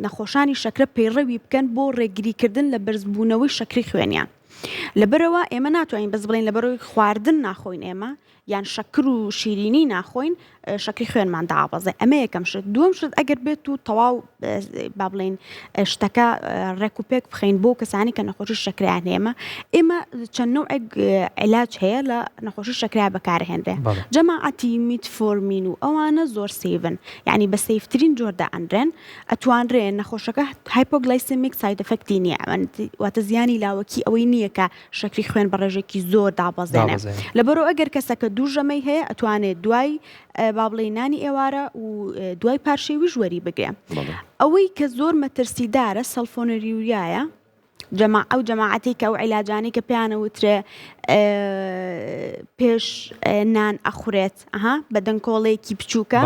نەخۆشانی شەکرە پەیڕەوی بکەن بۆ ڕێگریکردن لە بەرزبوونەوەی شەکری خوێنیان لەبەرەوە ئێمە ناتوانین بەس بڵین لەبەرەوەی خواردن ناخۆین ئێمە یان شەکر و شیرینی ناخۆین شەکری خوێنمان دابەزێ ئەمە یەکەم شت دووەم شت ئەگەر بێت و تەواو با بڵین شتەکە ڕێک و پێک بخەین بۆ کەسانی کە نەخۆشی شەکریان هێمە ئێمە چەند نوعێک عیلاج هەیە لە نەخۆشی شەکرا بەکارهێنرێ جەماعەتی میتفۆرمین و ئەوانە زۆر سیڤن یعنی بە سیفترین جۆردا ئەنرێن ئەتوانرێن نەخۆشەکە هایپۆگلایسیمیک ساید ئەفەکتی نییە واتە زیانی لاوەکی ئەوەی نییە کە شەکری خوێن بە ڕێژێکی زۆر دابەزێنێ لەبەرەوە ئەگەر کەسەکە دوو ژەمەی هەیە ئەتوانێت دوای با بڵێ نانی ئێوارە و دوای پارشەوی ژوەری بگرێ ئەوەی کە زۆر مەترسیدارە سەڵفۆنەریوریایە ئەو جەماعەتی کە ئەو عیلاجانی کە پێیانە وترێ پێش نان ئەخورێت بە دەنگکۆڵەیەکی بچووکە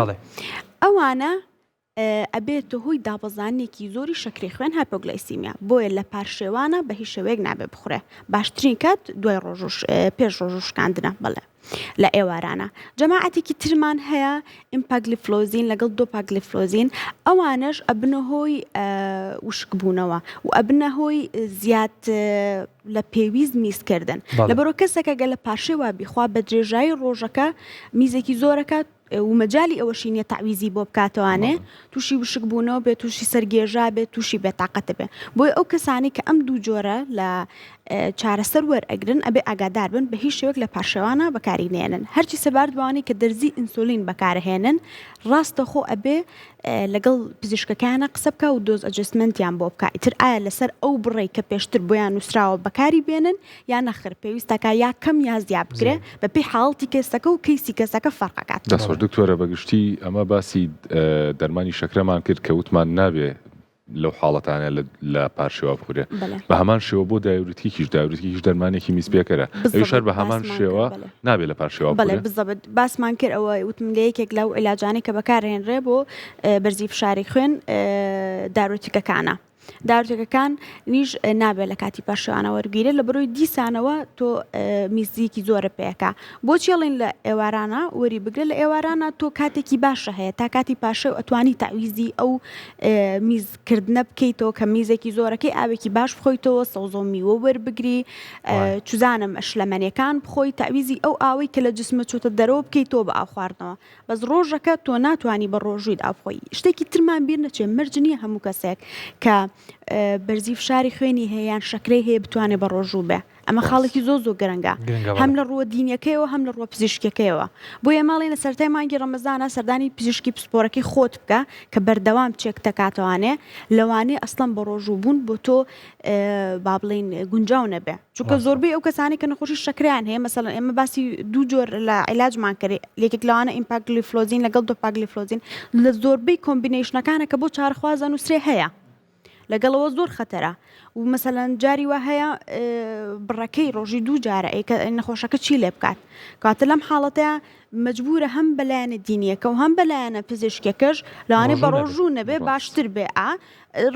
ئەوانە ئەبێتە هۆی دابەزانێکی زۆری شەکری خوێن هایپۆگلایسیمیا بۆیە لە پاشێوانە بە هیچ شێوەیەک نابێ بخورێ باشترین کات دوای پێش ڕۆژوشکاندنە بڵێ لە ئێوارانە جەماعەتێکی ترمان هەیە ئیمپاگلیفلۆزین لەگەڵ دۆپاگلیفلۆزین ئەوانش ئەبنە هۆی وشکبوونەوە و ئەبنە هۆی زیاد لە پێویست میزکردن لەبەرەوە کەسێکە گە لە پاشێوە بیخوا بە درێژایی ڕۆژەکە میزێکی زۆرەکە و مەجای ئەوەشی نیە تعویزی بۆ بکاتەوانێ تووشی وشک بوونەوە بێت تووشی سەرگێژا بێت تووشی بێتاقەتە بێ بۆی ئەو کەسانی کە ئەم دوو جۆرە لە چارەسەر وەرئەگرن ئەبێ ئاگادار بن بە هیچ شێوەیەک لە پاشێوانە بەکارینێنن هەرچی سەباردوانی کە دەرزی ئینسولین بەکارهێنن ڕاستەخۆ ئەبێ لەگەڵ پزیشکەکانە قسە بکە و دۆز ئەجستمنتیان بۆ بکە ئیتر ئایا لەسەر ئەو بڕێ کە پێشتر بۆیان نووسراوە بەکاری بێنن یان نەخر پێویستەکە یا کەم یا زیاد بکرێ بە پێی حاڵەتی کەسەکە و کەیسی کەسەکە فەرقەکات دەسۆ دکتۆرە بەگشتی ئەمە باسی دەرمانی شەکرەمان کرد کە وتمان نابێ لەو حاڵەتانە لە پاشێوە بخورێ بە هەمان شێوە بۆ دایورەتیکیش دەرمانێکی میزبێکەرە ئەوی شەر بە هەمان شێوە نابێت لە پاشێوە بڵێ بزەبت باسمان کرد ئەوە وتم لە یەکێک لەو عیلاجانی کە بەکارهێنرێ بۆ بەرزی فشاری خوێن داروتیکەکانە داروتەکەکان نیش نابێت لە کاتی پاشێوانە وەرگیرە لە بەرۆی دیسانەوە تۆ میزیکی زۆرە پێەکە بۆچی ئەڵێن لە ئێوارانە وەری بگرێت لە ئێوارانە تۆ کاتێکی باشە هەیە تا کاتی پاشە و ئەتوانی تعویزی ئەو میزکردنە بکەیتەوە کە میزێکی زۆرەکەی ئاوێکی باش بخۆیتەوە سەوزۆ میوە وەربگری چوزانم ئەشلەمەنیەکان بخۆی تعویزی ئەو ئاوەی کە لە جسمە چۆتە دەرەوە بکەیتەوە بە ئاو خواردنەوە بەس ڕۆژەکە تۆ ناتوانی بە ڕۆژوویت ئاوخۆی شتێکی ترمان بیر نەچێت مەرج نییە هەموو کەسێک کە بەرزی فشاری خوێنی هەیەیان شەکرەی هەیە بتوانێت بە ڕۆژوو بێ ئەمە خاڵێکی زۆر گرنگە هەم لە ڕووە دینیەکەیەوە هەم لە ڕووە پزیشکەکەیەوە بۆیە ماڵی لە سەرەتای مانگی ڕەمەزانە سەردانی پزیشکی پسپۆرەکەی خۆت بکە کە بەردەوام چێک دەکاتەوانێ لەوانەیە ئەسڵەن بە ڕۆژوو بوون بۆ تۆ با بڵین گونجاو نەبێ چونکە زۆربەی ئەو کەسانی کە نەخۆشی شەکریان هەیە مەسەڵەن ئێمە باسی دوو جۆر لە عیلاجمان کرد یەکێک لەوانە ئیمپاگلیفلۆزین لەگەڵ دۆپاگلیفلۆزین لە زۆربەی کۆمبینیشنەکانە کە بۆ چارەخوازە نووسرێ هەیە لەگەڵەوە زۆر خەتەرە و مەسەلەن جاری وە هەیە بڕەکەی ڕۆژی دوو جارە ئەیکە نەخۆشەکە چی لێ بکات کاتە لەم حاڵەتەیە مەجبورە هەم بەلایەنە دینیەکە و هەم بەلایەنە پزیشکەکەش لەوانێ بە ڕۆژوو نەبێ باشتر بێ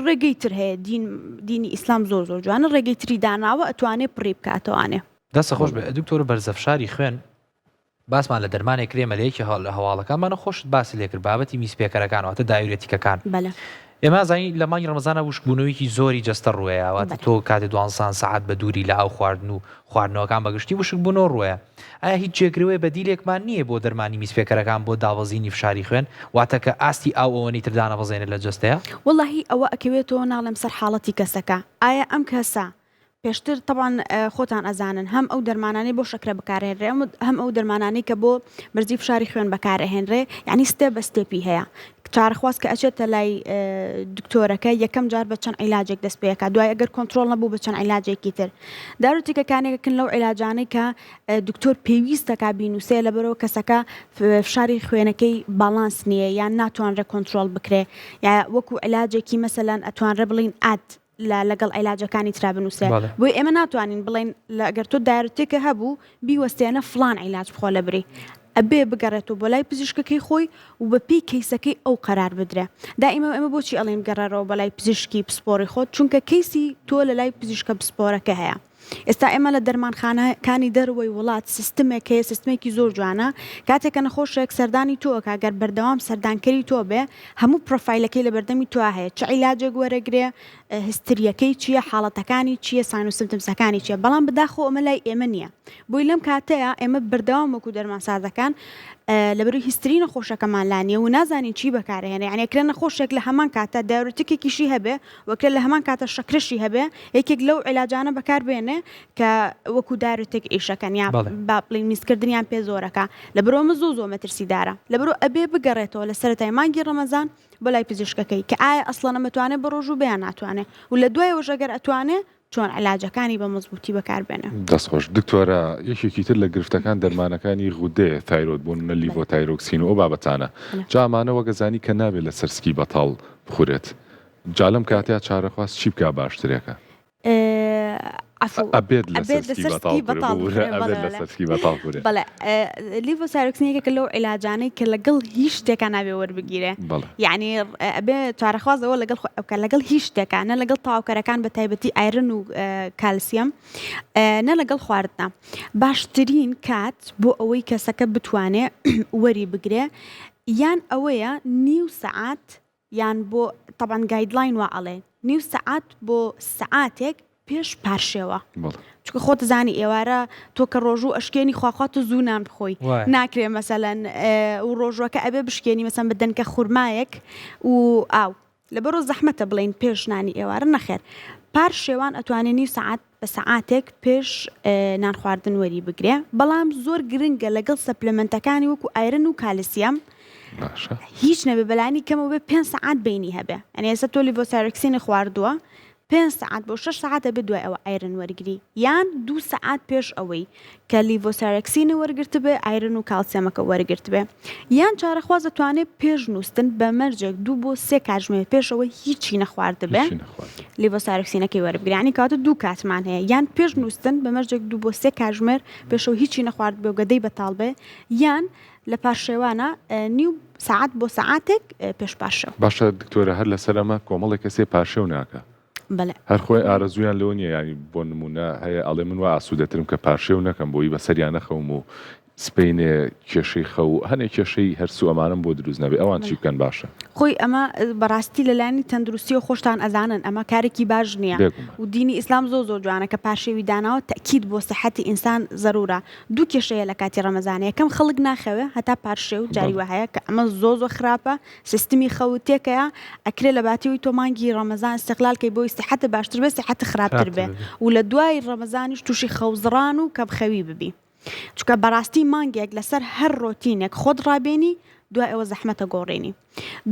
ڕێگەی تر هەیە دینی ئیسلام زۆر جوانە ڕێگەی تری داناوە ئەتوانێ پڕی بکاتەوانێ دەستە خۆش بێ دکتۆر بەرزەفشاری خوێن باسمان لە دەرمانێک کرێ مەلەیەکی هەواڵەکانمانە خۆشت باسی لێکرد بابەتی میزپێکەرەکانەوەتە دایورێتیکەکان ئێمە زانی لە مانگی ڕەمەزانە وشکبوونەوەیکی زۆری جەستە ڕوویەوەتە تۆ کاتێ دوانسان سەعات بە دووری لە ئاو خواردن و خواردنەوەکان بەگشتی وشکبوونەوە ڕوویە ئایا هیچ جێگرەوەی بەدیلێکمان نییە بۆ دەرمانی میزپێکەرەکان بۆ داوەزینی فشاری خوێن واتە کە ئاستی ئاو ئەوەنی تردانە بەزێنێت لە جەستەیە وەڵاهی ئەوە ئەکەوێتەوە ناڵێم سەر حاڵەتی کەسەکە ئایا ئەم کەسە پێشتر طبعاً خۆتان ئەزانن هەم ئەو دەرمانانی بۆ شەکرە بەکارهێنرێ هەم ئەو دەرمانانی کە بۆ بەرزی فشاری خوێن بەکارهێنرێ یعنی ستێپ بە ستێپی هەیە چارەخواست کە ئەچێتە لای دکتۆرەکە یەکەم جار بە چەند عیلاجێک دەست پێەکە دوای ئەگەر کۆنتترۆل نەبوو بە چەند عیلاجێکی تر داروتیکەکانێکن لەو عیلاجانەی کە دکتۆر پێویستەکە بینوسێ لەبەرەوە کەسەکە فشاری خوێنەکەی باڵانس نییە یان ناتوانرێ کۆنتترۆل بکرێ یا وەکو عیلاجێکی مەسەلەن ئەتوانرێ بڵین ئات لەگەڵ عیلاجەکانی ترا بنووسێ بۆی ئێمە ناتوانین بڵین ئەگەر تۆ دایرەتێکە هەبوو بیوەستێنە فلان عیلاج بخۆ لە بری ئەبێ بگەڕێتەوە بۆ لای پزیشکەکەی خۆی و بە پێی کەیسەکەی ئەو قەرار بدرێ دائیمە ئێمە بۆچی ئەڵێم گەڕێرەوە بە لای پزیشکی پسپۆری خۆت چونکە کەیسی تۆ لە لای پزیشکە پسپۆرەکە هەیە ئێستا ئێمە لە دەرمانخانەکانی دەروەی وڵات سیستمێک هەیە سیستمێکی زۆر جوانە کاتێکە نەخۆشێک سەردانی تۆکە گەر بەردەوام سەردانکەری تۆ بێ هەموو پرۆفایلەکەی لە بەردەمی تۆ هەیە چ عیلاجێک وەرەگرێ هستریەکەی چییە حاڵەتەکانی چییە ساینوسمتمسەکانی چییە بەڵام بداخۆ ئەمە لای ئێمە نییە بۆی لەم کاتەیە ئێمە بەردەوام وەکو دەرمانسازەکان لەبەروی هیستری نەخۆشەکەمان لانیە و نازانین چی بەکارهێنێ یعنی ئەکرێ نەخۆشێک لە هەمان کاتە دایورەتیکێکیشی هەبێ وەکرێ لە هەمان کاتە شەکرشی هەبێ یەکێک لەو عیلاجانە بەکاربێنێ کە وەکو دایورەتیک ئیشەکەن یا با بڵین میزکردنیان پێ زۆرەکە لەبەرەوە ئەمە زۆر مەترسیدارە لەبەرەوە ئەبێ بگەڕێتەوە لە سەرەتای مانگی ڕەمەزان بۆ لای پزیشکەکەی کە ئایا ئەسڵەن نەمەتوانێت بە ڕۆژوو بەیان ناتوانێت و لە دوایەوە ئەگەر ئەتوانێت چۆن عیلاجەکانی بە مزبوطی بەکاربێنێ دەستخۆش دکتۆرە یەکێکی تر لە گرفتەکان دەرمانەکانی غودێ تایرۆد بوون نە لیڤۆتایرۆکسین و ئەو بابەتانە جامانە وەگەزانی کە نابێت لە سەرسکی بەتاڵ بخورێت جالم کاتیا چارەخواست چی بکە باشترێکە عفو ئەبێت ئەبێت لەسەر سکی بەتاڵ بکرێ. بەڵێ لیڤۆسایرۆکسینێکێکە لەو عیلاجانەی کە لەگەڵ هیچ شتێکە نابێ وەربگیرێ، یعنی ئەبێ چارەخوازەوە لەگەڵ هیچ شتێکە، نە لەگەڵ تاوکەرەکان بە تایبەتی ئایرن و کالسیەم، نە لەگەڵ خواردنە. باشترین کات بۆ ئەوەی کەسەکە بتوانێ وەری بگرێ یان ئەوەیە نیو سەعات، یان بۆ طبعاً گایدلاین وا ئەڵێ نیو سەعات بۆ سەعاتێک پێش پارشێوە، چکە خۆت زانی ئێوارە تۆ کە ڕۆژوو ئەشکێنی خواخوات و زوو نان بخۆی ناکرێ مەسەلەن و ڕۆژوەکە ئەبێ بشکێنی مەسەن بدەنکە خورمایەک و ئاو لەبەرۆ زەحمەتە بڵین پێش نانی ئێوارە نەخێر. پارشێوان ئەتوانێت نیو سەعات بە سەعاتێک پێش نان خواردن وەری بگرێ، بەڵام زۆر گرنگە لەگەڵ سەپلمنتەکانی وەکو ئایرن و کالسیەم هیچ نەبێ بەلانی کەمەوە بێ 5 سەعات بینی هەبێ. ئەنی ئێستا تۆ لیڤۆسایرۆکسینی خواردووە 5 سەعات بۆ 6 سەعاتە بێ دوای ئەوە ئایرن وەرگری، یان 2 سەعات پێش ئەوەی کە لیڤۆسایرۆکسینی وەرگرت بێ ئایرن و کالسیەمەکە وەرگرت بێ، یان چارەخواز دەتوانێت پێش نووستن بە مەرجێک 2 بۆ 3 کاتژمێر پێشەوە هیچی نەخوارد بێ لیڤۆسایرۆکسینەکەی وەربگری، ینی کاتە 2 کاتمان هەیە، یان پێش نووستن بە مەرجێک 2 بۆ 3 کاتژمێر پێشەوە هیچی نەخوارد بێ و گەدەی بەتاڵ بێ، یان لە پاشێوانە نیو سەعات بۆ سەعاتێک پێش پاشەو. باشە دکتۆرە هەر لەسەر ئەمە کۆمەڵێک کەسێ پاشێو ناکە، هەر خۆی ئارەزویان لەوە نیە، ینی بۆ نمونە هەیە ئەڵێ من وا ئاسوودەترم کە پاشێو نەکەم بۆی بەسەریان نەخەوم و سپینێ کێشەی خەو هەنێک کێشەی هەرسو ئەمانم بۆ دروست نەبێ، ئەوان چی بکەن باشە؟ خۆی ئەمە بەڕاستی لەلایانی تەندروستی و خۆشتان ئەزانن ئەمە کارێکی باش نییە و دینی ئیسلام زۆر جوانە کە پاشێوی داناوە تەکید بۆ سەحەتی ئینسان زەرورە. 2 کێشەیە لە کاتی ڕەمەزانە، یەکەم خەڵک ناخەوێ هەتا پاشێو جاری وهەیە کە ئەمە زۆر خراپە، سیستمی خەوتێکەیە ئەکرێ لە باتیەوەی تۆ مانگی ڕەمەزان استقلالکەی بۆی سەحەتە باشتر بێ سەحەتە خراپتر بێ و لە دوای ڕەمەزانیش تووشی خەوزڕان و کەمخەوی ببی، چکە بەڕاستی مانگێک لەسەر هەر ڕۆتینێک خۆت ڕابێنی دوای ئەوە زەحمەتە گۆڕێنی.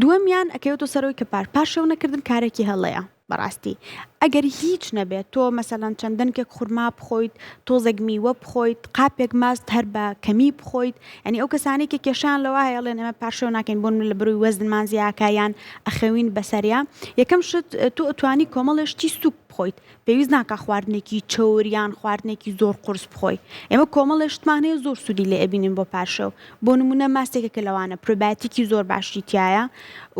دووەمیان ئەکەوێتە سەرەوەی کە پاشێو نەکردن کارێکی هەڵەیە بەڕاستی. ئەگەر هیچ نەبێت تۆ مەسەلەن چەندەنکێک خورما بخۆیت، تۆزێک میوە بخۆیت، قاپێک ماست هەر بە کەمی بخۆیت، ئەنی ئەو کەسانی کە کێشان لەوە هەیەڵێن ئەمە پاشێو ناکەین بۆن لە بڕووی وەزنمان زیاکایان ئەخەوین بەسەریا. یەکەم شت تۆ ئەتوانی کۆمەڵێشتی سووک بخۆیت، پێویست ناکە خواردنێکی چۆریان خواردنێکی زۆر قورس بخۆی. ئێمە کۆمەڵێشتمان هەیە زۆر سوودی لێ ئەبینین بۆ پاشەو، بۆ نمونە ماستێکێکە لەوانە پرۆبایۆتیکی زۆر باشی تایە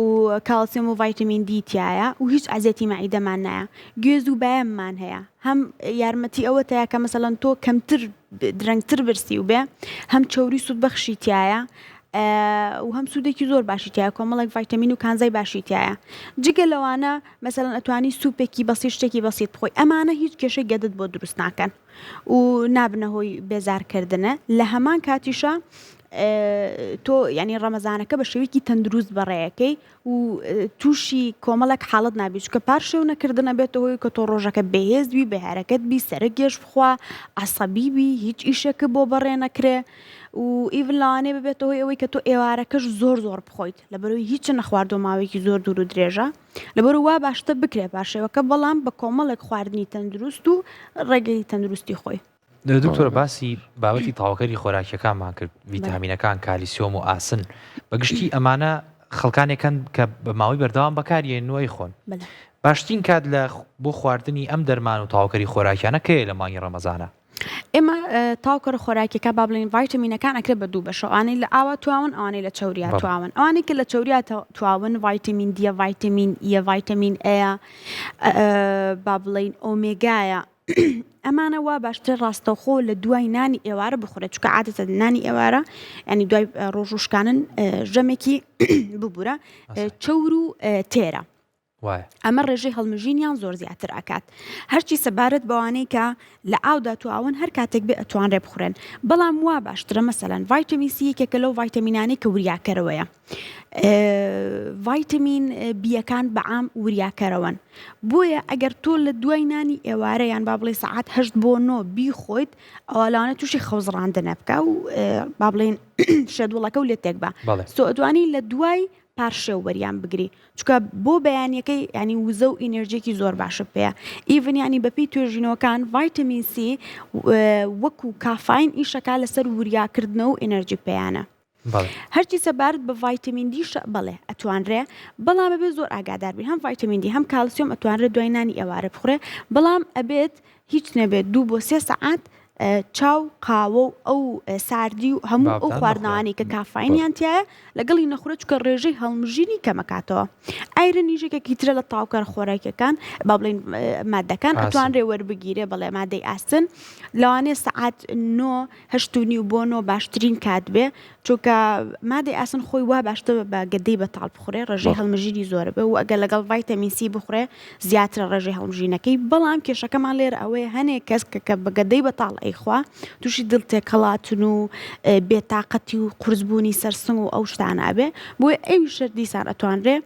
و کالسیەم و ڤایتامین دی تایە و هیچ ئازێتی مەعیدەمان نایە، گوێز و بەیەممان هەیە، هەم یارمەتی ئەوە تایە کە مەسەلەن تۆ کەمتر درەنگتر برسی و بێ، هەم چۆری سوودبەخشی تایە و هەم سوودێکی زۆر باشی تایە، کۆمەڵێک ڤایتامین و کانزای باشی تایە. جگە لەوانە مەسەلەن ئەتوانی سوپێکی بەسیط شتێکی بەسیط بخۆی، ئەمانە هیچ کێشەی گەدت بۆ دروست ناکەن و نابنە هۆی بێزارکردنە. لە هەمان کاتیشە تۆ ینی ڕەمەزانەکە بە شێوەیەکی تەندروست بەڕێیەکەی و تووشی کۆمەڵێک حاڵت نابی، چکە پاشێو نەکردنە بێتە هۆی کە تۆ ڕۆژەکە بەهێزبی بەهارەکەت بی سەرە گێش بخوا عەسەبی بی هیچ ئیشێکە بۆ بەڕێ نەکرێ و ئیڤن لەوانەیە ببێتە هۆی ئەوەی کە تۆ ئێوارەکەش زۆر بخۆیت لەبەرەوەی هیچ نەخواردۆ ماوەیەکی زۆر دوور و درێژە، لەبەرەوە وا باشتە بکرێ پاشێوەکە، بەڵام بە کۆمەڵێک خواردنی تەندروست و ڕێگەی تەندروستی خۆی. دکتۆرە باسی بابەتی تاوەکەری خۆراکیەکان کرد، ڤیتامینەکان، کالیسیۆم و ئاسن، بەگشتی ئەمانە خەڵکانێکن کە بە ماوەی بەردەوام بەکارێنەوەی خۆن. باشترین کات بۆ خواردنی ئەم دەرمان و تاوەکەری خۆراکیانە کەیە لە مانگی ڕەمەزانە؟ ئێمە تاوکەڕ خۆراکیەکە با بڵێن ڤایتامینەکان ئەکرێت بە 2 بەشە، ئەوانەی لە ئاوا تواون، ئەوانەی لە چەوریا تواون. ئەوانەی کە لە چەوریا تواون ڤایتامین دیە، ڤایتامین ئیە، ڤایتامین ئەیە، با بڵێن ئۆمێگایە، ئەمانە وا باشتر ڕاستەوخۆ لە دوای نانی ئێوارە بخورێت، چکە عادەتە نانی ئێوارە ینی دوای ڕۆژوشکانن ژەمێکی ببوورە چەور و تێرە، ئەمە ڕێژەی هەڵمژینیان زۆر زیاتر ئاکات. هەرچی سەبارەت بەوانەی کە لە ئاودا تواون هەر کاتێک بێ ئەتوانرێ بخورێن، بەڵام وا باشترە مەسەلەن ڤایتامین سی یەکێکە لەو ڤایتامینانەی کە وریاکەرەوەیە، ڤایتامین بیەکان بەعام وریاکەرەوەن، بۆیە ئەگەر تۆ لە دوای نانی ئێوارە یان با بڵێ سەعات 8 بۆ 9 بیخۆیت، ئەوە لەوانە تووشی خەوزڕاندنە بکە و با بڵێن شێدوڵەکە و لێ تێک بە سۆ ئەتوانی لە دوای پاشێو وەریان بگری، چکە بۆ بەیانیەکەی ینی وزە و ئینەرژێکی زۆر باشە پێەیە. ئیڤن ینی بەپی توێژینەوەکان ڤایتامین سی وەکو کافاین ئیشەکە لەسەر وریاکردنەوە و ئینەرژی پێیانە. هەرچی سەبارەت بە ڤایتامین دیش بەڵێ ئەتوانرێ بەڵام ئەبێت زۆر ئاگادار بین هەم ڤایتامین دی هەم کالسیۆم ئەتوانرێت دوای نانی ئێوارە بخورێ بەڵام ئەبێت هیچ نەبێت 2 بۆ 3 سەعات چاو قاوە و ئەو ساردی و هەموو ئەو خواردنەوانی کە کافاینیان تایە لەگەڵی نەخورە چکە ڕێژەی هەڵمژینی کەمەکاتەوە ئایرن نیژێکێکی ترە لە تاوکەر خۆراکەکان با بڵین مادەکان ئەتوانرێ وەربگیرێ بەڵێ مادەی ئاستن لەوانێ سەعات 9 بۆ 9 باشترین کات بێ چونکە مادەی ئاسن خۆی وا باشتر بە گەدەی بەتاڵ بخورێ ڕێژەی هەڵمژیری زۆرە بێ و ئەگەر لەگەڵ ڤایتامین سی بخورێ زیاترە ڕێژەی هەڵمژینەکەی بەڵام کێشەکەمان لێرە ئەوەیە هەنێک کەس کە بە گەدەی بەتاڵ ئەیخوا تووشی دڵتێکەڵاتن و بێتاقەتی و قورسبوونی سەرسنگ و ئەو شتانە ئەبێ بۆیە ئەوی شەر دیسان ئەتوانرێ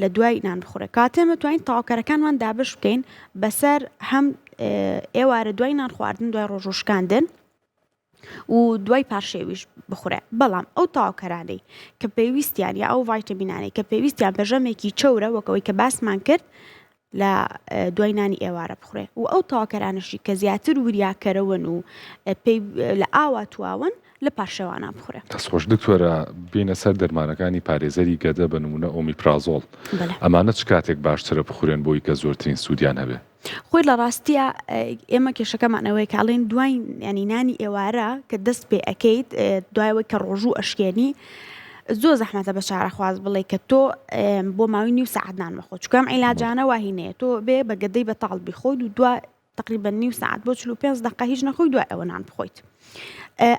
لە دوای نان بخورێ کاتێ مەتوانین تاواکەرەکانمان دابش بکەین بەسەر هەم ئێوارە دوای نان خواردن دوای ڕۆژوشکاندن و دوای پاشێویش بخورێ بەڵام ئەو تاواکەرانەی کە پێویستیان یا ئەو ڤایتامینانەی کە پێویستیان بەژەمێکی چەورە وەکەوەی کە باسمان کرد لە دوای نانی ئێوارە بخورێ و ئەو تاواکەرانشی کە زیاتر وریاکەرەوەن و لە ئاوا تواون لە پاشەوانە بخورێ. دەستخۆش دکتۆرە بینە سەر دەرمانەکانی پارێزەری گەدە بە نمونە ئۆمیپرازۆڵ ئەمانە چ کاتێک باشترە بخورێن بۆی کە زۆرترین سوودیان هەبێ؟ خۆی لە ڕاستیە ئێمە کێشەکەمانەوەی کاڵێن دوای ینی نانی ئێوارە کە دەست پێ ئەەکەیت دوایەوەی کە ڕۆژوو ئەشکێنی زۆر زەحمەتە بە چارەخواز بڵێ کە تۆ بۆ ماوەی 9 ساعت نان مەخۆ چکەم عیلاجانە واهینەیە تۆ بێ بە گەدەی بەتاڵ بیخۆیت و دوای تقریبا 9 ساعت بۆ 45 دقیقە هیچ نەخۆی دوای ئەوە نان بخۆیت.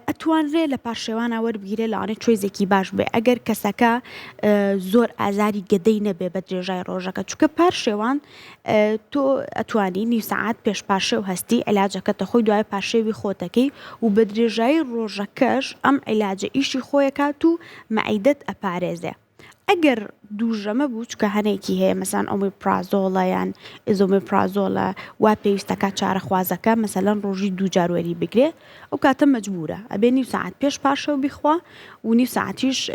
ئەتوانرێ لە پاشێوانە وەربگیرێ لەوانێت چۆیزێکی باش بێ ئەگەر کەسەکە زۆر ئازاری گەدەی نەبێ بە درێژای ڕۆژەکە چونکە پاشێوان تۆ ئەتوانی 9 ساعت پێش پاشێو هەستی عیلاجەکەتە خۆی دوای پاشێوی خۆتەکەی و بە درێژایی ڕۆژەکەش ئەم عیلاجە ئیشی خۆیەکات و مەعیدەت ئەپارێزێ. ئەگەر دووژەمە بوو چکە هەنێکی هەیە مەسان ئۆمیپرازۆڵە یان ئیزۆمیپرازۆڵە وا پێویستەکە چارەخوازەکە مەسەلەن ڕۆژی 2 جاروەری بگرێ ئەو کاتە مەجبورە ئەبێ 9 ساعت پێش پاشەو بیخوا و 9 ساعتیش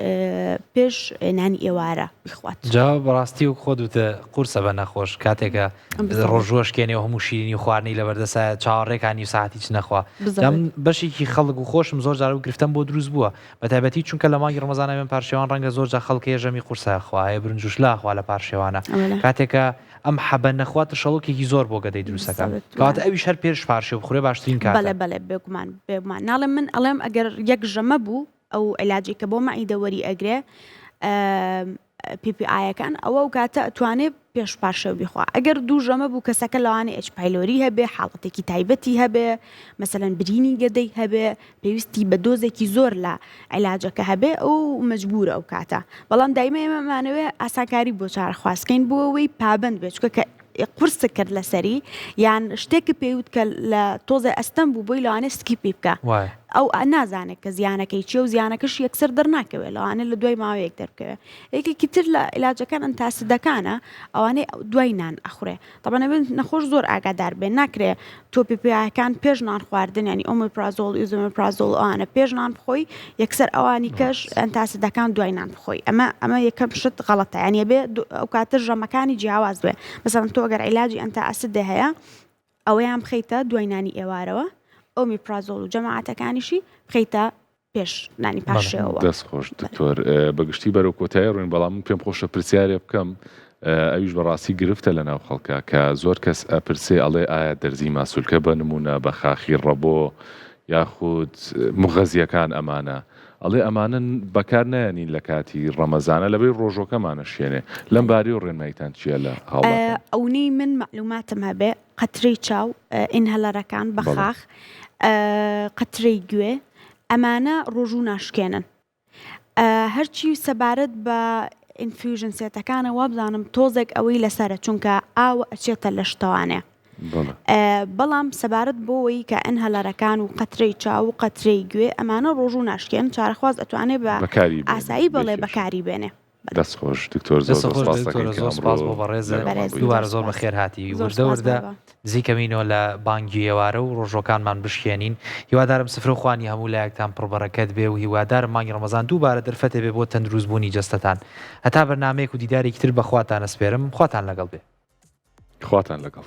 پێش نانی ئێوارە بخوات. جا بەڕاستی و خۆ دوتە قورسە بە نەخۆش کاتێکە ڕۆژوەشکێنێ و هەموو شیرینی و خواردنی لەبەردەسە چاوەڕێکانی 9 ساعتی چ نەخوا بەشێکی خەڵک و خۆشم زۆر جار و گرفتم بۆ دروست بووە بە تایبەتی چونکە لە مانگی ڕەمەزانە بێن پارشێوان ڕەنگە زۆر جا خەڵکی ژەمی قورسە خوایە برنجوش لاخوا لە پارشێوانە کاتێکە ئەم حەبە نەخواتە شەڵۆکێکی زۆر بۆ گەدەی دروستەکە کاتە ئەویش هەر پێش پارشێ بخورێ باشترین کاتە. بەڵێ بێگومان ناڵێم من ئەڵێم ئەگەر یەک ژەمە بوو ئەو عیلاجی کە بۆ مەعیدەوەری ئەگرێ PPI-یەکان ئەوە و کاتە ئەتوانێت پێش پاشەو بیخوا ئەگەر دوو ژەمە بوو کەسەکە لەوانێ ئەچ پایلۆری هەبێ حاڵەتێکی تایبەتی هەبێ مەسەلەن برینی گەدەی هەبێ پێویستی بە دۆزێکی زۆر لە عیلاجەکە هەبێ ئەو مەجبورە ئەو کاتە بەڵام دایمە ئێمەمانەوێ ئاسانکاری بۆ چارەخوازکەین بۆ ئەوەی پابند بێت چکە قورس کرد لەسەری یان شتێکە پێوت کە لە تۆزە ئەستەم بوو بۆی لەوانێ سکیپی بکە ئەو نازانێت کە زیانەکەی چیە و زیانەکەش یەکسەر دەرناکەوێت لەوانێت لە دوای ماوەیەک دەرکەوێت یەکێکی تر لە عیلاجەکان ئەنتاسیدەکانە ئەوانەی دوای نان ئەخورێ طبعا نەخۆش زۆر ئاگادار بێن ناکرێ تۆ PPI-یەکان پێش نان خواردن ینی ئۆمیپرازۆڵ ئیزۆمیپرازۆڵ ئەوانە پێش نان بخۆی یەکسەر ئەوانی کەش ئەنتاسیدەکان دوای نان بخۆی ئەمە یەکەم شت غەڵەتە یعنی بێ ئەو کاتر ژەمەکانی جیاواز بێ مەسەڵەن تۆ ئەگەر عیلاجی ئەنتاسیدە هەیە ئەوەیان بخەیتە دوای نانی ئێوارەوە ئۆمیپرازۆڵ و جەماعەتەکانیشی بخەیتە پێش نانی پاشێەوە. دەستخۆش دکتۆر بەگشتی بەرەو کۆتایی ڕوین بەڵام پێم خۆشە پرسیارێ بکەم ئەویش بەڕاستی گرفتە لە ناو خەڵکە کە زۆر کەس ئەپرسێ ئەڵێ ئایا دەرزی ماسوولکە بە نمونە بە خاخی ڕەبۆ یاخود مغەزیەکان ئەمانە ئەڵێ ئەمانن بەکار نایەنین لە کاتی ڕەمەزانە لەبەی ڕۆژۆکەمانە شوێنێ لەم باری و ڕێنمایتان چیە لە هاوڵاتان؟ ئەوەی من معلوماتم هەبێ قەترەی چاو ئینهەلەرەکان بەخاخ قەترەی گوێ ئەمانە ڕۆژوو ناشکێنن هەرچی سەبارەت بە ئینفیوژن سێتەکانە وا بزانم تۆزێک ئەوەی لەسەرە چونکە ئاوە ئەچێتە لە شتەوانێ بەڵام سەبارەت بۆەوەی کە ئینهەلەرەکان و قەترەی چاو و قەترەی گوێ ئەمانە ڕۆژوو ناشکێن چارەخواز ئەتوانێت بە ئاسایی بەڵێ بەکاری بێنێ. دەستخۆش دکتۆر زۆر سپاس بۆ بەڕێزە دووبارە زۆر بەخێر هاتی وردە نزیکەمینەوە لە بانگی ئێوارە و ڕۆژۆکانمان بشکێنین هیوادارم سفرە و خوانی هەموو لایەکتان پڕبەرەکەت بێ و هیوادارم مانگی ڕەمەزان دووبارە دەرفەتێ بێ بۆ تەندروستبوونی جەستەتان هەتا بەرنامەیەک و دیدارێکی تر بەخواتان ئەسپێرم خواتان لەگەڵ بێ. خواتان لەگەڵ.